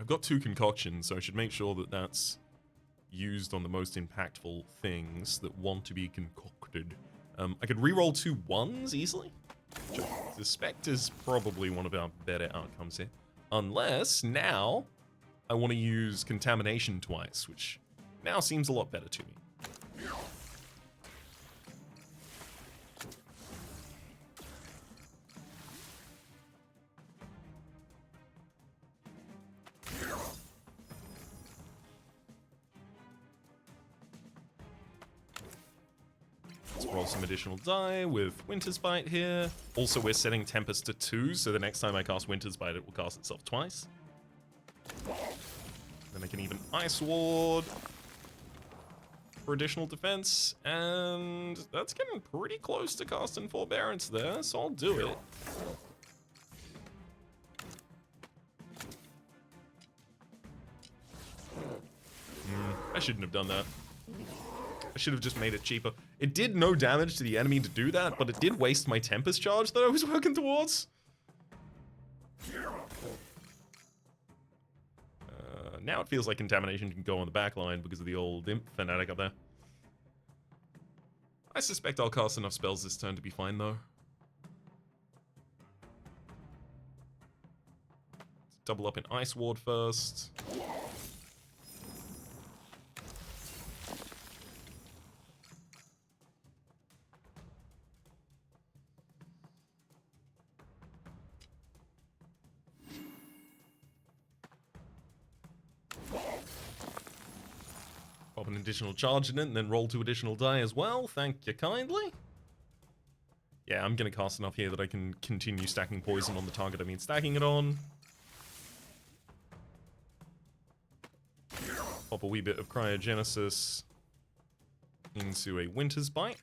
got 2 concoctions, so I should make sure that that's used on the most impactful things that want to be concocted. I could reroll 2 1s easily, which I suspect is probably one of our better outcomes here. Unless, now, I want to use Contamination twice, which now seems a lot better to me. Let's roll some additional die with Winter's Bite here. Also, we're setting Tempest to 2, so the next time I cast Winter's Bite, it will cast itself twice. Then I can even Ice Ward for additional defense, and that's getting pretty close to casting Forbearance there, so I'll do it. I shouldn't have done that. I should have just made it cheaper. It did no damage to the enemy to do that, but it did waste my Tempest charge that I was working towards. Now it feels like Contamination can go on the back line because of the old Imp Fanatic up there. I suspect I'll cast enough spells this turn to be fine, though. Let's double up in Ice Ward first. an additional charge in it and then roll 2 additional die as well. Thank you kindly. Yeah, I'm going to cast enough here that I can continue stacking poison on the target I mean stacking it on. Pop a wee bit of cryogenesis into a Winter's Bite.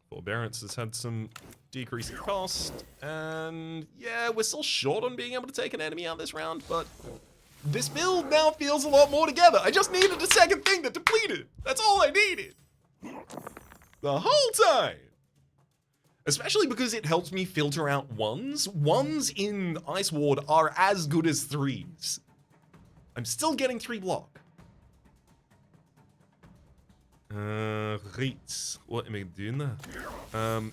Forbearance has had some decrease in cost, and yeah, we're still short on being able to take an enemy out this round, but this build now feels a lot more together. I just needed a second thing that depleted. That's all I needed. The whole time. Especially because it helps me filter out ones. Ones in Ice Ward are as good as 3s. I'm still getting 3 block. Right. What am I doing there? Time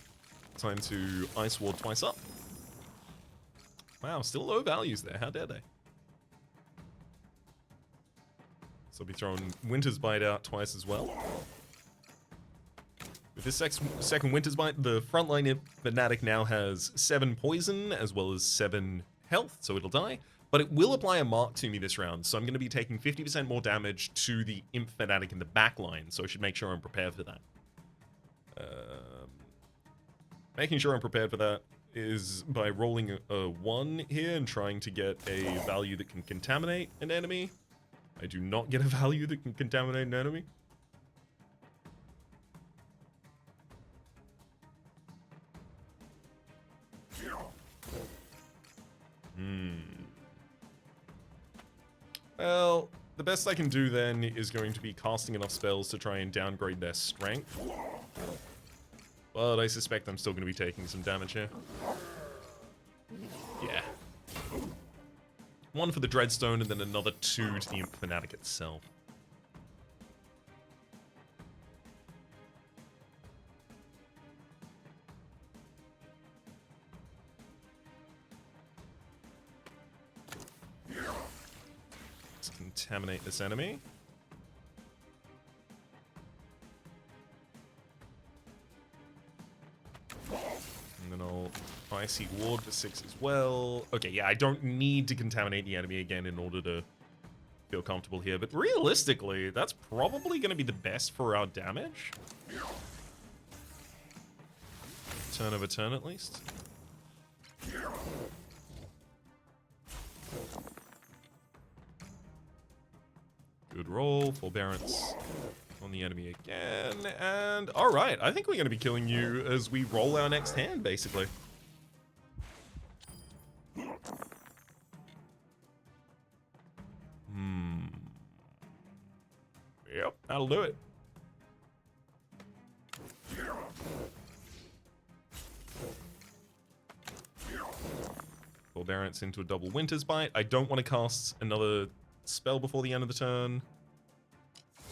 to Ice Ward twice up. Wow, still low values there. How dare they? So I'll be throwing Winter's Bite out twice as well. With this second Winter's Bite, the frontline Fanatic now has 7 poison as well as 7 health, so it'll die. But it will apply a mark to me this round, so I'm going to be taking 50% more damage to the Imp Fanatic in the back line, so I should make sure I'm prepared for that. Making sure I'm prepared for that is by rolling a 1 here and trying to get a value that can contaminate an enemy. I do not get a value that can contaminate an enemy. Well, the best I can do then is going to be casting enough spells to try and downgrade their strength. But I suspect I'm still going to be taking some damage here. Yeah. 1 for the Dreadstone and then another 2 to the Imp Fanatic itself. Contaminate this enemy. And then I'll Icy Ward for 6 as well. Okay, yeah, I don't need to contaminate the enemy again in order to feel comfortable here, but realistically, that's probably going to be the best for our damage. Turn over turn at least. Good roll, forbearance on the enemy again, and alright, I think we're going to be killing you as we roll our next hand, basically. Yep, that'll do it. Forbearance into a double Winter's Bite. I don't want to cast another spell before the end of the turn.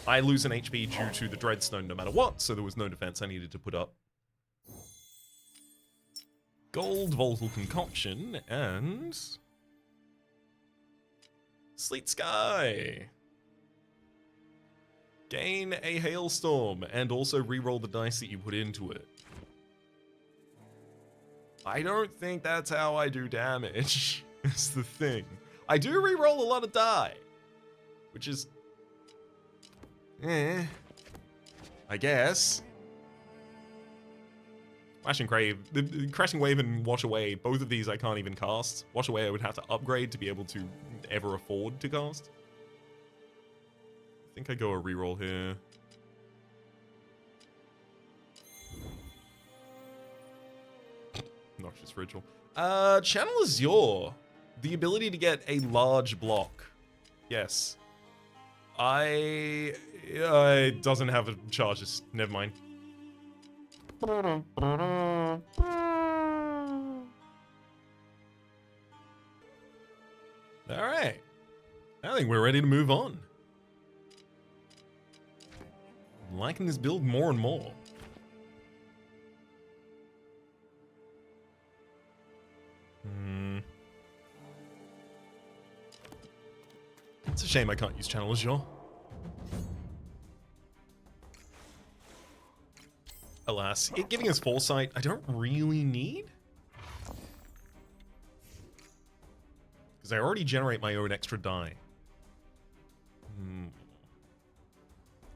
I lose an HP due to the Dreadstone no matter what, so there was no defense I needed to put up. Gold Volatile Concoction and Sleet Sky. Gain a Hailstorm and also re-roll the dice that you put into it. I don't think that's how I do damage. That's the thing. I do re-roll a lot of die, which is, I guess. Crashing Wave and Wash Away, both of these I can't even cast. Wash Away I would have to upgrade to be able to ever afford to cast. I think I go a reroll here. Noxious Ritual. Channel Azure. The ability to get a large block. Yes. It doesn't have a charges. Never mind. Alright. I think we're ready to move on. I'm liking this build more and more. It's a shame I can't use Channel Azure. Alas, it giving us Foresight I don't really need. Because I already generate my own extra die.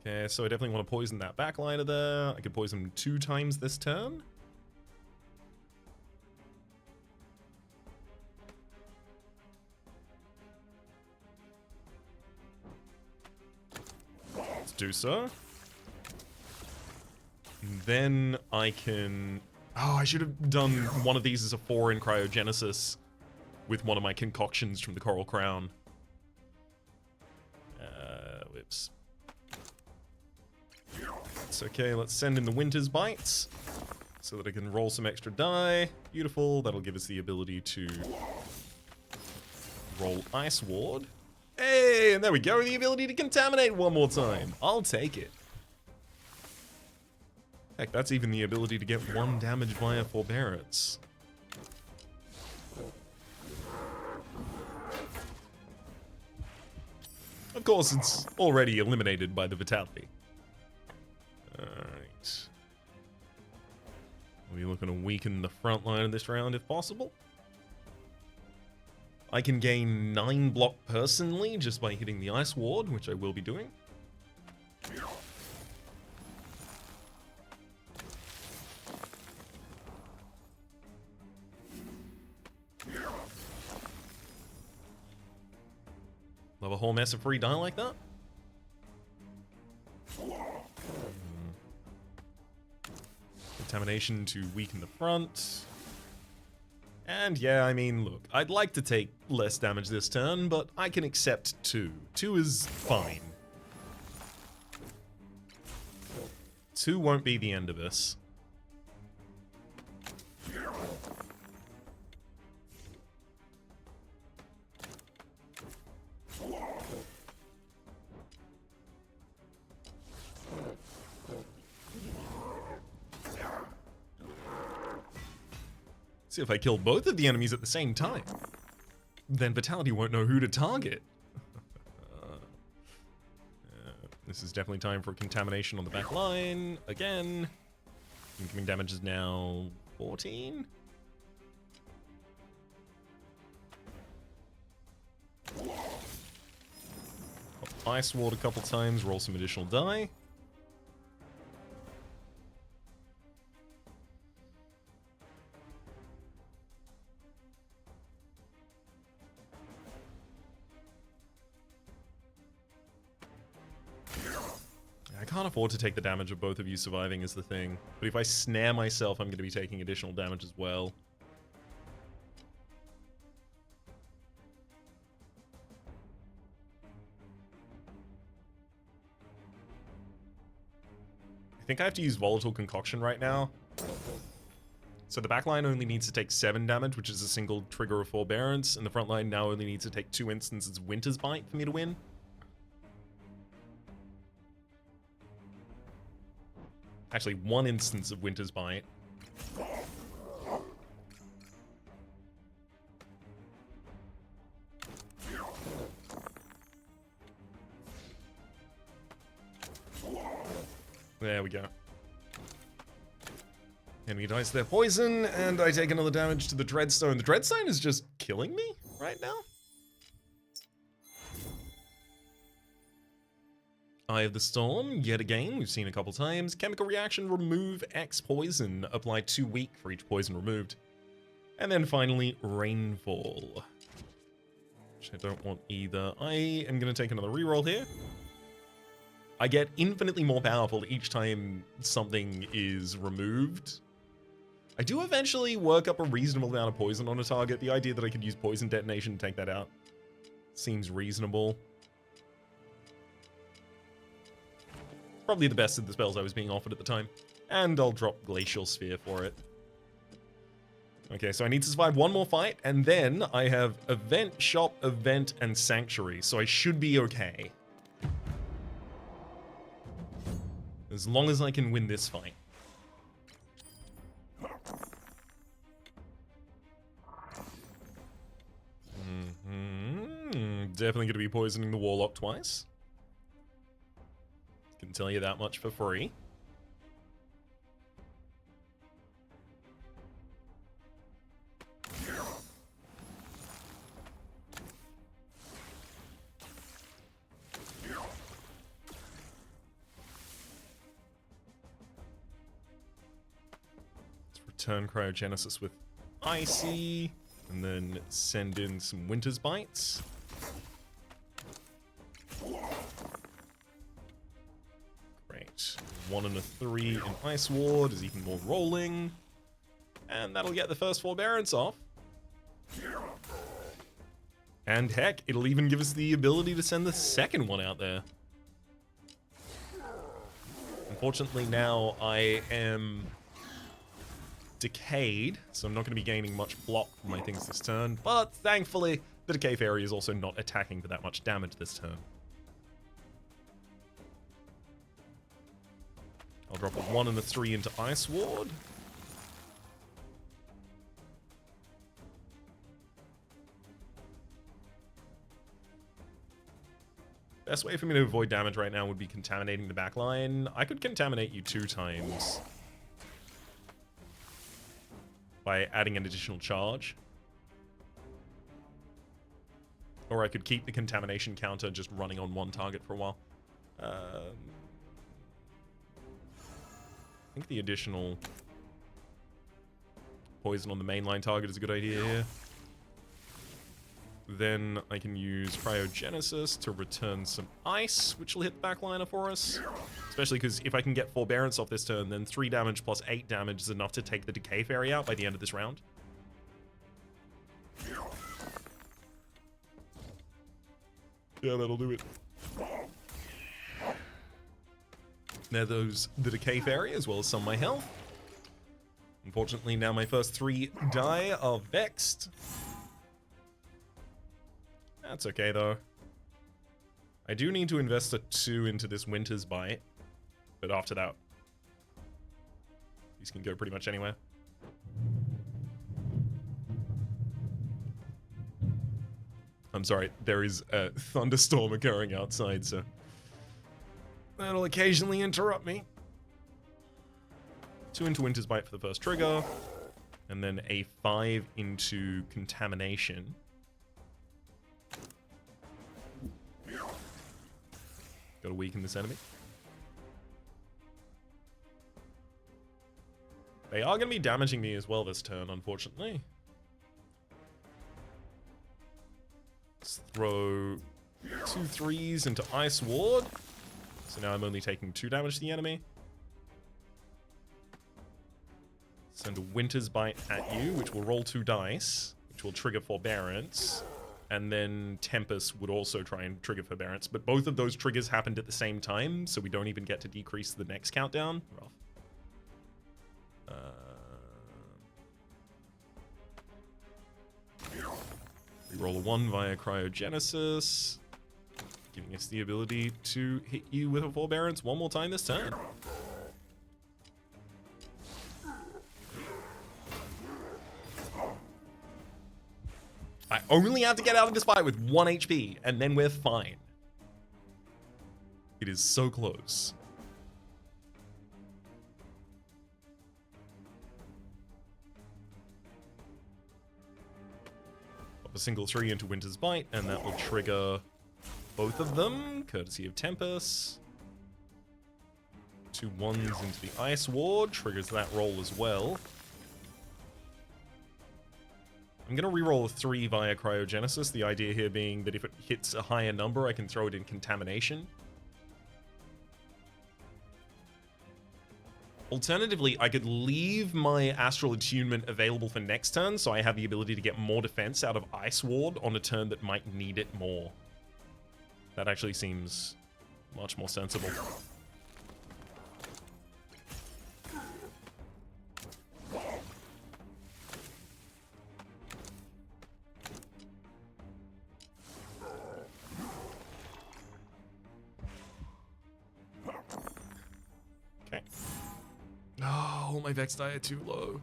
Okay, so I definitely want to poison that backliner there. I could poison him 2 times this turn. Let's do so. And then I can... Oh, I should have done one of these as a 4 in cryogenesis with one of my concoctions from the Coral Crown. Whoops. It's okay, let's send in the Winter's Bites so that I can roll some extra die. Beautiful, that'll give us the ability to roll Ice Ward. Hey, and there we go, the ability to contaminate one more time. I'll take it. Heck, that's even the ability to get 1 damage via Forbearance. Of course, it's already eliminated by the Vitality. Alright. Are we looking to weaken the front line of this round if possible? I can gain 9 block personally just by hitting the Ice Ward, which I will be doing. Love a whole mess of free die like that. Contamination to weaken the front. And yeah, I mean, look, I'd like to take less damage this turn, but I can accept 2. 2 is fine. 2 won't be the end of this. See, if I kill both of the enemies at the same time, then Vitality won't know who to target. This is definitely time for contamination on the back line. Again. Incoming damage is now 14. Ice Ward a couple times, roll some additional die. I can't afford to take the damage of both of you surviving is the thing. But if I snare myself, I'm going to be taking additional damage as well. I think I have to use Volatile Concoction right now. So the backline only needs to take 7 damage, which is a single trigger of Forbearance, and the front line now only needs to take 2 instances of Winter's Bite for me to win. Actually, 1 instance of Winter's Bite. There we go. Enemy dies to their poison, and I take another damage to the Dreadstone. The Dreadstone is just killing me right now. Eye of the Storm, yet again, we've seen a couple times. Chemical reaction, remove X poison. Apply 2 weak for each poison removed. And then finally, Rainfall. Which I don't want either. I am going to take another reroll here. I get infinitely more powerful each time something is removed. I do eventually work up a reasonable amount of poison on a target. The idea that I could use Poison Detonation to take that out seems reasonable. Probably the best of the spells I was being offered at the time. And I'll drop Glacial Sphere for it. Okay, so I need to survive 1 more fight, and then I have Event, Shop, Event, and Sanctuary, so I should be okay. As long as I can win this fight. Definitely going to be poisoning the Warlock twice. Can tell you that much for free. return Cryogenesis with Icy, and then send in some Winter's Bites. Great. 1 and a 3 in Ice Ward is even more rolling. And that'll get the first Forbearance off. And heck, it'll even give us the ability to send the second one out there. Unfortunately, now I am decayed, so I'm not going to be gaining much block from my things this turn. But thankfully, the Decay Fairy is also not attacking for that much damage this turn. I'll drop a 1 and a 3 into Ice Ward. Best way for me to avoid damage right now would be contaminating the backline. I could contaminate you 2 times by adding an additional charge. Or I could keep the contamination counter just running on 1 target for a while. I think the additional poison on the mainline target is a good idea here. Then I can use Cryogenesis to return some ice, which will hit the backliner for us. Especially because if I can get Forbearance off this turn, then 3 damage plus 8 damage is enough to take the Decay Fairy out by the end of this round. Yeah, that'll do it. There goes the Decay Fairy, as well as some of my health. Unfortunately, now my first 3 die are vexed. That's okay, though. I do need to invest a 2 into this Winter's Bite, but after that, these can go pretty much anywhere. I'm sorry, there is a thunderstorm occurring outside, so that'll occasionally interrupt me. 2 into Winter's Bite for the first trigger, and then a 5 into Contamination. Got to weaken this enemy. They are going to be damaging me as well this turn, unfortunately. Let's throw 2 3s into Ice Ward. So now I'm only taking 2 damage to the enemy. Send a Winter's Bite at you, which will roll 2 dice, which will trigger Forbearance. And then Tempest would also try and trigger Forbearance. But both of those triggers happened at the same time, so we don't even get to decrease the next countdown. Rough. We roll a 1 via Cryogenesis, giving us the ability to hit you with a Forbearance 1 more time this turn. I only have to get out of this fight with 1 HP, and then we're fine. It is so close. Pop a single 3 into Winter's Bite, and that will trigger both of them, courtesy of Tempest. 2 1s into the Ice Ward, triggers that roll as well. I'm going to reroll a 3 via Cryogenesis, the idea here being that if it hits a higher number, I can throw it in Contamination. Alternatively, I could leave my Astral Attunement available for next turn, so I have the ability to get more defense out of Ice Ward on a turn that might need it more. That actually seems much more sensible. Oh, my Vex die are too low.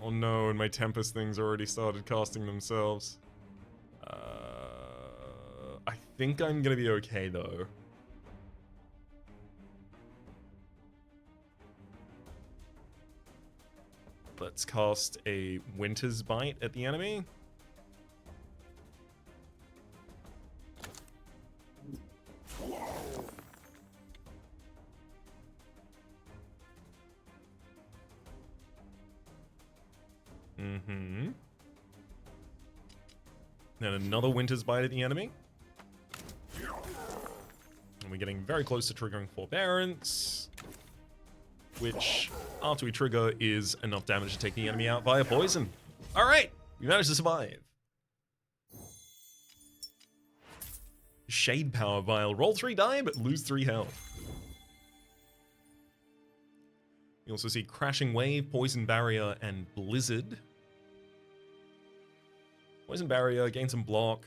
Oh no, and my Tempest things already started casting themselves. I think I'm gonna be okay though. Let's cast a Winter's Bite at the enemy. Mm-hmm. Then another Winter's Bite at the enemy. And we're getting very close to triggering Forbearance, which, after we trigger, is enough damage to take the enemy out via poison. All right, we managed to survive. Shade Power Vial. Roll 3 die, but lose 3 health. You also see Crashing Wave, Poison Barrier, and Blizzard. Poison Barrier, gain some block.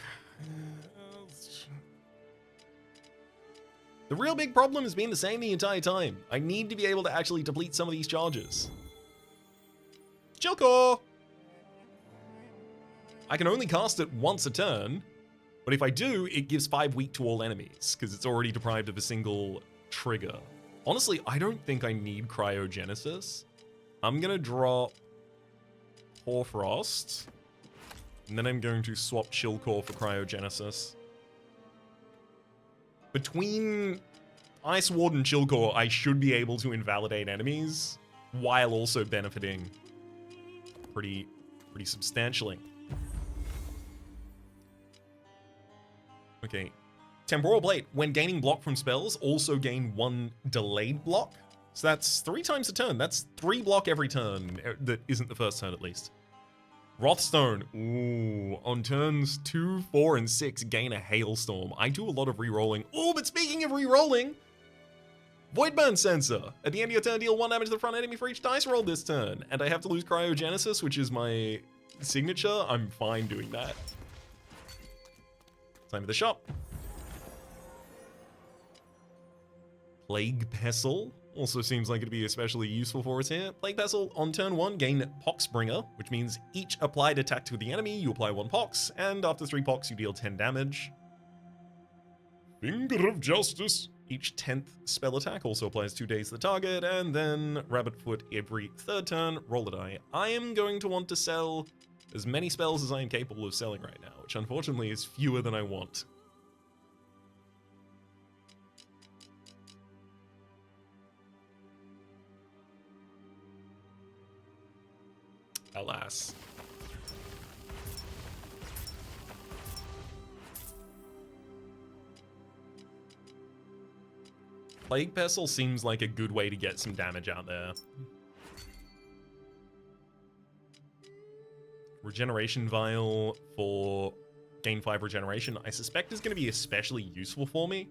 The real big problem has been the same the entire time. I need to be able to actually deplete some of these charges. Chill Core! I can only cast it once a turn, but if I do, it gives 5 weak to all enemies, because it's already deprived of a single trigger. Honestly, I don't think I need Cryogenesis. I'm gonna drop Hoarfrost, and then I'm going to swap Chill Core for Cryogenesis. Between Ice Ward and Chill Core, I should be able to invalidate enemies, while also benefiting pretty substantially. Okay, Temporal Blade. When gaining block from spells, also gain 1 delayed block. So that's 3 times a turn. That's 3 block every turn. That isn't the first turn, at least. Wrathstone. Ooh, on turns 2, 4, and 6, gain a Hailstorm. I do a lot of re-rolling. Oh, but speaking of re-rolling, Voidburn Sensor. At the end of your turn, deal 1 damage to the front enemy for each dice roll this turn. And I have to lose Cryogenesis, which is my signature. I'm fine doing that. Time for the shop. Plague Pestle also seems like it'd be especially useful for us here. Plague Pestle, on turn 1, gain Poxbringer, which means each applied attack to the enemy, you apply 1 Pox, and after 3 Pox, you deal 10 damage. Finger of Justice. Each 10th spell attack also applies 2 days to the target, and then Rabbit Foot every 3rd turn, roll a die. I am going to want to sell as many spells as I am capable of selling right now, which unfortunately is fewer than I want. Alas. Plague Pestle seems like a good way to get some damage out there. Regeneration Vial for gain 5 regeneration, I suspect is going to be especially useful for me.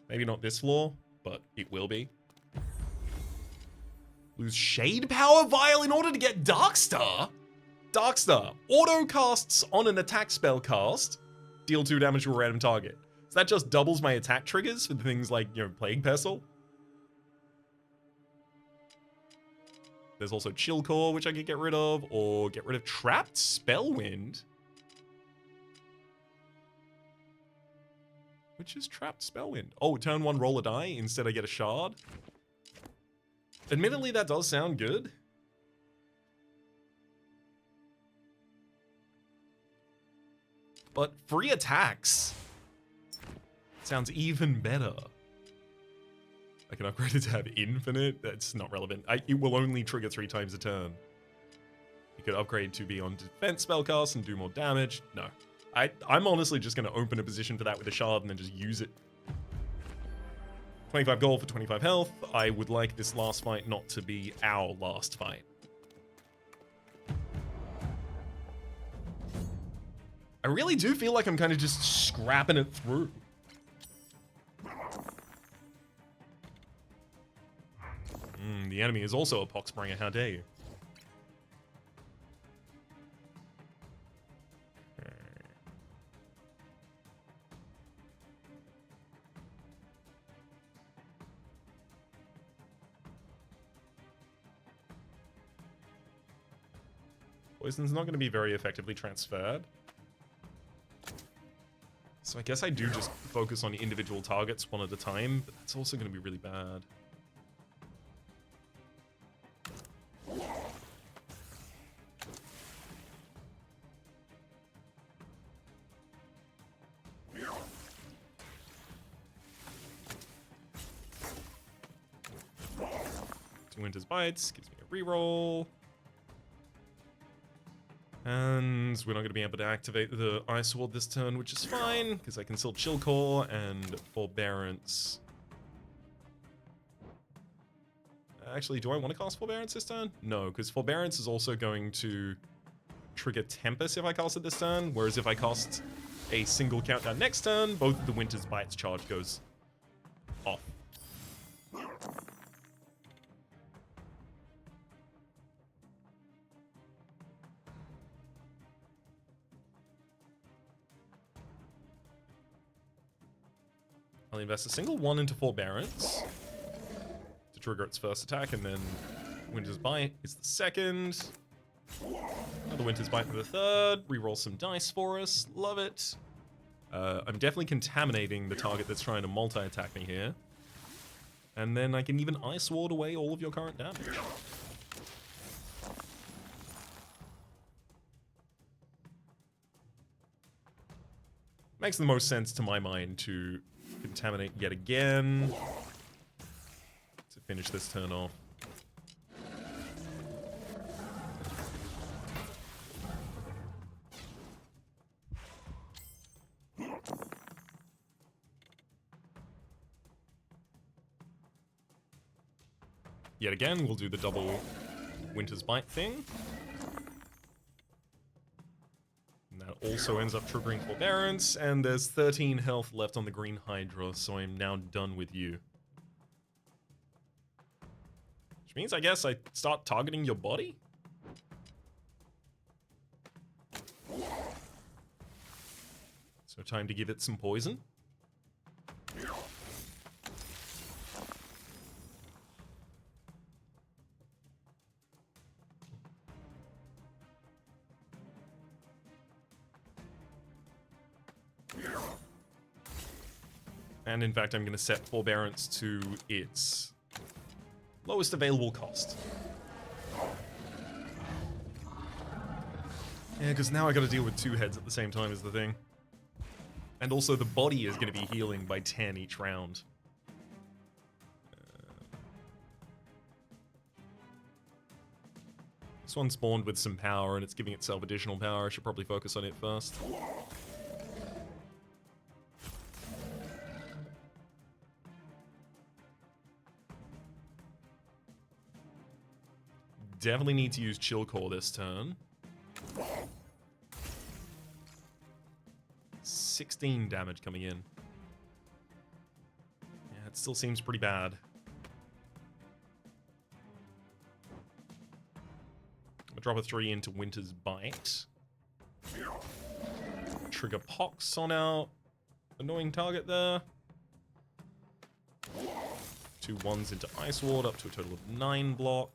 Maybe not this floor, but it will be. Lose Shade Power Vial in order to get Darkstar? Darkstar. Auto casts on an attack spell cast. Deal 2 damage to a random target. So that just doubles my attack triggers for things like, you know, Plague Pestle. There's also Chill Core, which I could get rid of, or get rid of Trapped Spellwind. Which is Trapped Spellwind? Oh, turn 1, roll a die, instead I get a shard. Admittedly, that does sound good. But free attacks sounds even better. I can upgrade it to have infinite. That's not relevant. It will only trigger 3 times a turn. You could upgrade to be on defense spellcast and do more damage. No. I'm honestly just going to open a position for that with a shard and then just use it. 25 gold for 25 health. I would like this last fight not to be our last fight. I really do feel like I'm kind of just scrapping it through. The enemy is also a Poxbringer, how dare you. Poison's not going to be very effectively transferred. So I guess I do just focus on individual targets one at a time, but that's also going to be really bad. Winter's Bites gives me a reroll. And we're not going to be able to activate the Ice Ward this turn, which is fine, because I can still Chill Core and Forbearance. Actually, do I want to cast Forbearance this turn? No, because Forbearance is also going to trigger Tempest if I cast it this turn, whereas if I cast a single countdown next turn, both of the Winter's Bites charge goes off. I'll invest a single 1 into Forbearance to trigger its first attack, and then Winter's Bite is the second. Another Winter's Bite for the third. Reroll some dice for us. Love it. I'm definitely contaminating the target that's trying to multi-attack me here. And then I can even Ice Ward away all of your current damage. Makes the most sense to my mind to contaminate yet again to finish this turn off. Yet again, we'll do the double Winter's Bite thing. And that also ends up triggering Forbearance, and there's 13 health left on the Green Hydra, so I'm now done with you. Which means, I guess, I start targeting your body? So time to give it some poison. And in fact, I'm going to set Forbearance to its lowest available cost. Yeah, because now I got to deal with 2 heads at the same time is the thing. And also the body is going to be healing by 10 each round. This one spawned with some power and it's giving itself additional power. I should probably focus on it first. Definitely need to use Chill Core this turn. 16 damage coming in. Yeah, it still seems pretty bad. I'll drop a 3 into Winter's Bite. Trigger Pox on our annoying target there. 2 1s into Ice Ward, up to a total of 9 block.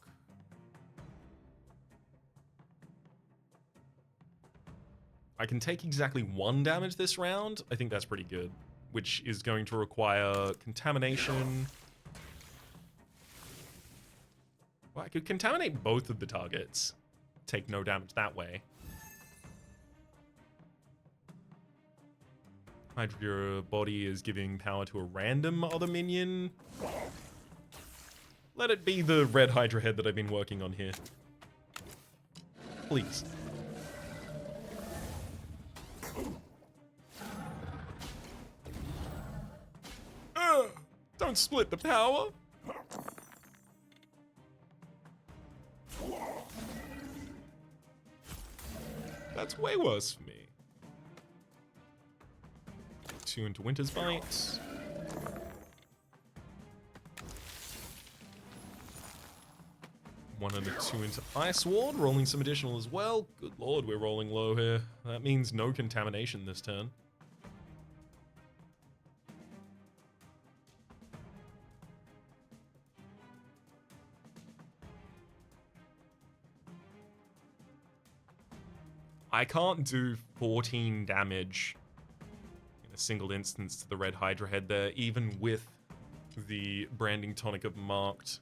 I can take exactly 1 damage this round. I think that's pretty good, which is going to require contamination. Well, I could contaminate both of the targets. Take no damage that way. Hydra Body is giving power to a random other minion. Let it be the red Hydra head that I've been working on here. Please. Don't split the power. That's way worse for me. 2 into Winter's Bite. One and a 2 into Ice Ward, rolling some additional as well. Good lord, we're rolling low here. That means no contamination this turn. I can't do 14 damage in a single instance to the red Hydra head there, even with the branding tonic of Marked.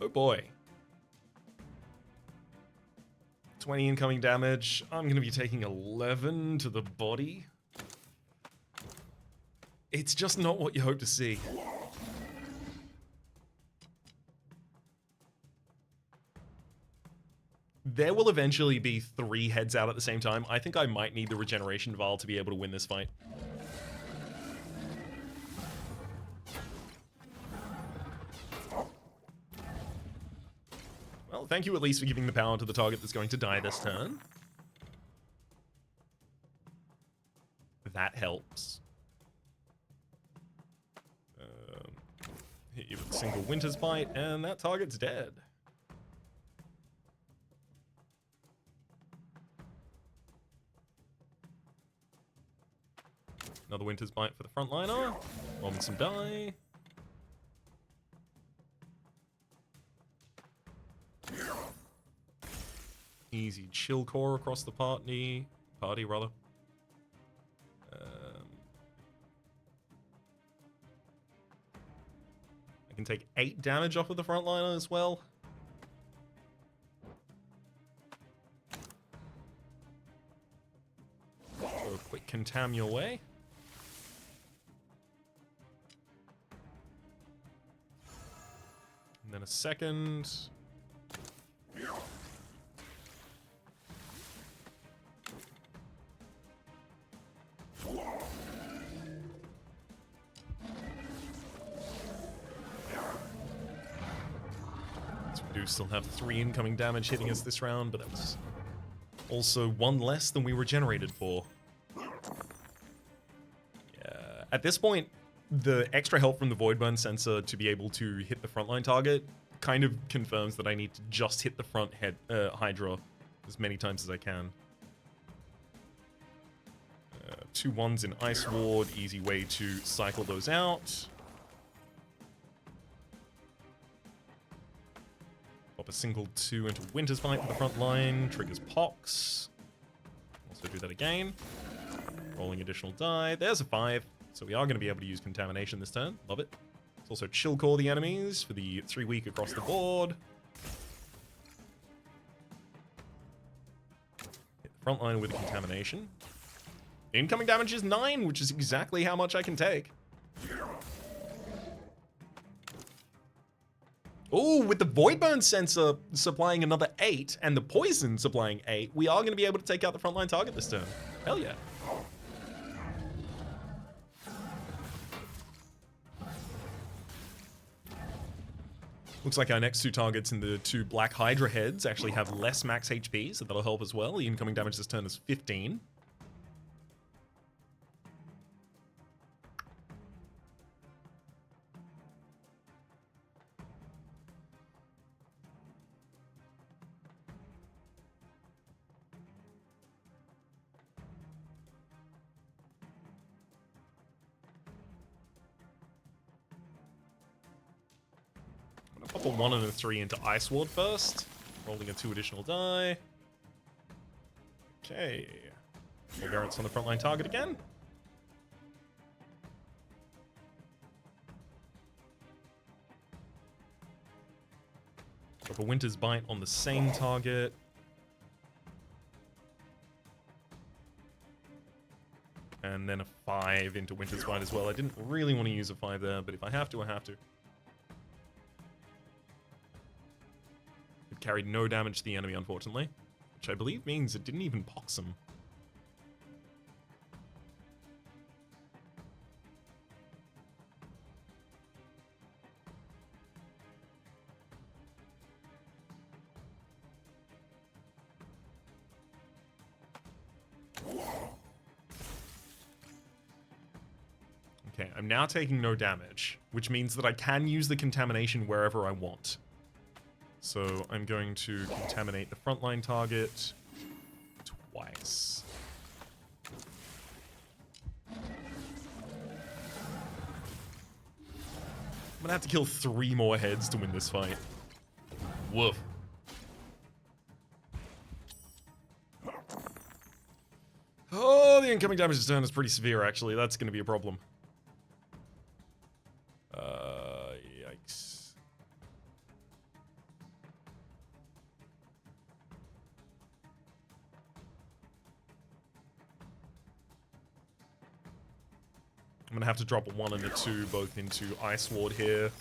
Oh boy. 20 incoming damage. I'm going to be taking 11 to the body. It's just not what you hope to see. There will eventually be 3 heads out at the same time. I think I might need the regeneration vial to be able to win this fight. Well, thank you at least for giving the power to the target that's going to die this turn. That helps. Hit you with a single Winter's Bite, and that target's dead. Another Winter's Bite for the frontliner. Robbing some die. Easy chill core across the party rather. I can take 8 damage off of the frontliner as well. So a quick contam your way. And then a second. We do still have 3 incoming damage hitting us this round, but that was also 1 less than we were generated for. Yeah. At this point, the extra help from the Voidburn sensor to be able to hit the frontline target kind of confirms that I need to just hit the front head Hydra as many times as I can. 2 1s in Ice Ward, easy way to cycle those out. Pop a single 2 into Winter's Bite for the front line, triggers Pox. Also do that again. Rolling additional die. There's a 5. So we are going to be able to use Contamination this turn. Love it. Let's also Chill Core the enemies for the 3 weak across the board. Hit the front line with a Contamination. Incoming damage is 9, which is exactly how much I can take. Oh, with the Voidburn sensor supplying another 8 and the poison supplying 8, we are going to be able to take out the frontline target this turn. Hell yeah. Looks like our next 2 targets in the 2 Black Hydra heads actually have less max HP, so that'll help as well. The incoming damage this turn is 15. Pop a 1 and a 3 into Ice Ward first. Rolling a 2 additional die. Okay. Forbearance on the frontline target again. Drop a Winter's Bite on the same target. And then a 5 into Winter's Bite as well. I didn't really want to use a 5 there, but if I have to, I have to. It carried no damage to the enemy, unfortunately, which I believe means it didn't even pox him. Okay, I'm now taking no damage, which means that I can use the contamination wherever I want. So I'm going to contaminate the frontline target twice. I'm gonna have to kill 3 more heads to win this fight. Woof. Oh, the incoming damage this turn is pretty severe, actually. That's gonna be a problem. Yikes. I'm I'm gonna have to drop a 1 and a 2 both into Ice Ward here.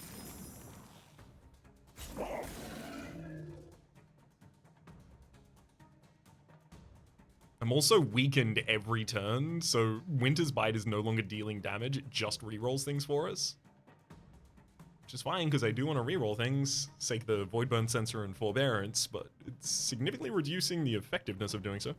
I'm also weakened every turn, so Winter's Bite is no longer dealing damage, it just rerolls things for us. Which is fine, because I do want to reroll things, sake the Void Burn Sensor and Forbearance, but it's significantly reducing the effectiveness of doing so.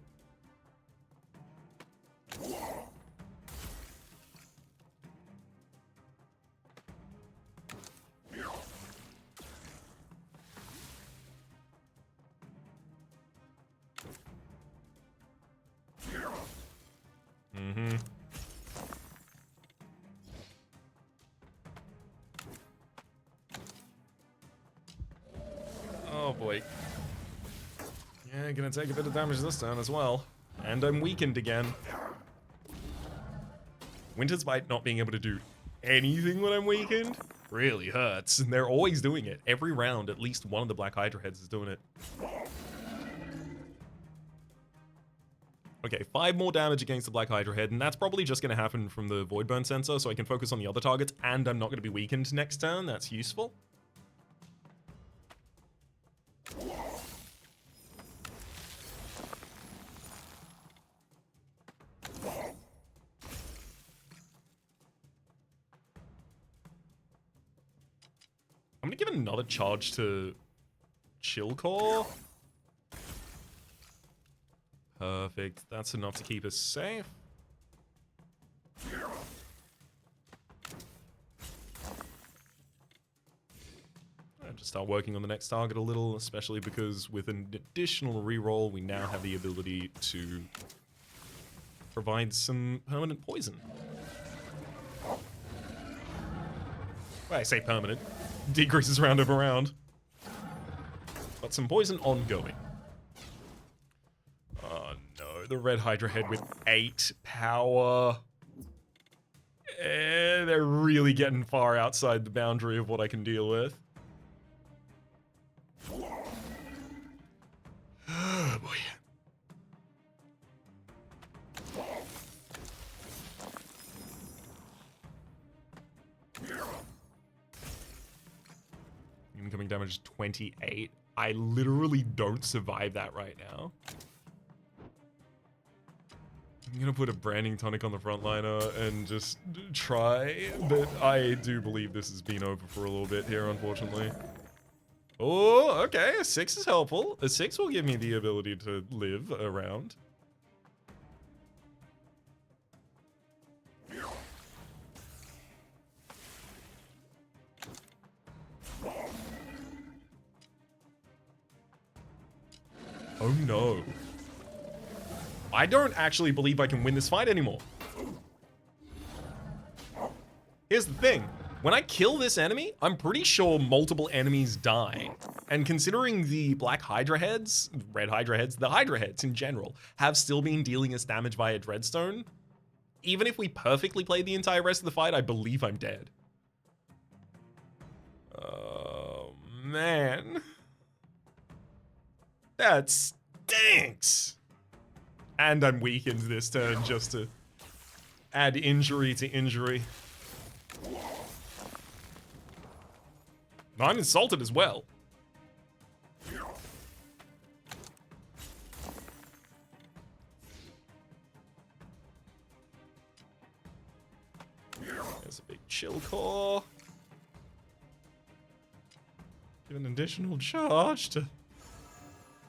Oh boy. Yeah, gonna take a bit of damage this turn as well. And I'm weakened again. Winter's Bite not being able to do anything when I'm weakened really hurts. And they're always doing it. Every round, at least one of the Black Hydra heads is doing it. Okay, 5 more damage against the Black Hydra head, and that's probably just going to happen from the Void Burn Sensor, so I can focus on the other targets, and I'm not going to be weakened next turn. That's useful. I'm going to give another charge to Chill Core. Perfect. That's enough to keep us safe. I'll just start working on the next target a little, especially because with an additional reroll, we now have the ability to provide some permanent poison. Well, I say permanent. Decreases round over round. But some poison ongoing. Oh no, the Red Hydra head with 8 power. They're really getting far outside the boundary of what I can deal with. Oh boy. Incoming damage 28. I literally don't survive that right now. I'm gonna put a Branding Tonic on the frontliner and just try, but I do believe this has been over for a little bit here, unfortunately. Oh, okay, a 6 is helpful. A 6 will give me the ability to live around. Oh no. I don't actually believe I can win this fight anymore. Here's the thing. When I kill this enemy, I'm pretty sure multiple enemies die. And considering the Black Hydra heads, Red Hydra heads, the Hydra heads in general, have still been dealing us damage via Dreadstone, even if we perfectly play the entire rest of the fight, I believe I'm dead. Oh, man. That stinks. And I'm weakened this turn just to add injury to injury. I'm insulted as well. There's a big Chill Core. Give an additional charge to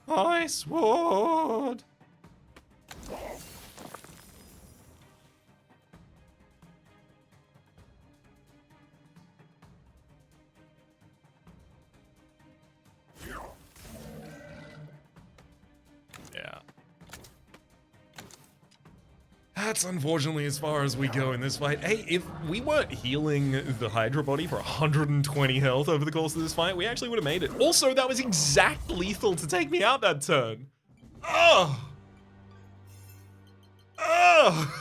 Ice Ward. Yeah. That's unfortunately as far as we go in this fight. Hey, if we weren't healing the Hydra body for 120 health over the course of this fight, we actually would have made it. Also, that was exact lethal to take me out that turn. Oh! Oh!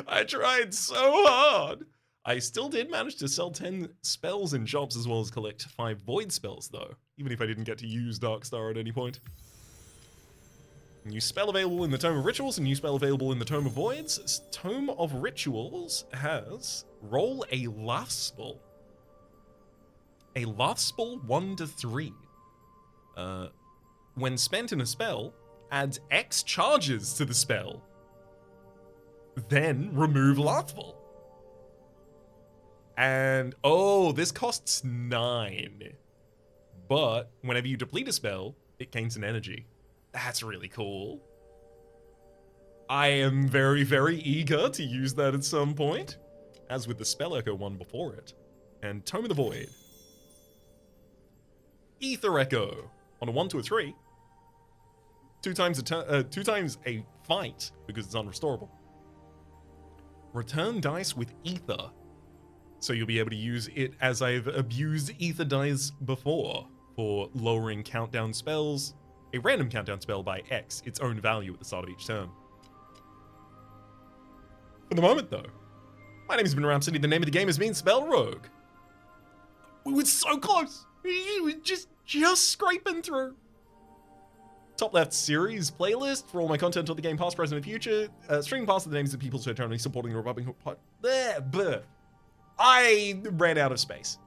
I tried so hard. I still did manage to sell 10 spells in shops as well as collect 5 void spells though, even if I didn't get to use Darkstar at any point. New spell available in the Tome of Rituals and new spell available in the Tome of Voids. Tome of Rituals has roll a Laughspell. A Laughspell 1 to 3. When spent in a spell, adds X charges to the spell. Then remove Laughful. And, oh, this costs 9. But whenever you deplete a spell, it gains an energy. That's really cool. I am very, very eager to use that at some point, as with the Spell Echo one before it. And Tome of the Void. Ether Echo. On a 1 to a 3. 2 times a fight, because it's unrestorable. Return dice with Ether. So you'll be able to use it as I've abused Ether dice before, for lowering countdown spells, a random countdown spell by X, its own value at the start of each turn. For the moment, though, my name has been Rhapsody. The name of the game has been SpellRogue. We were so close. We were just scraping through. Top left series playlist for all my content of the game, past, present, and future. Streaming past the names of people who are eternally supporting the Republic. I ran out of space.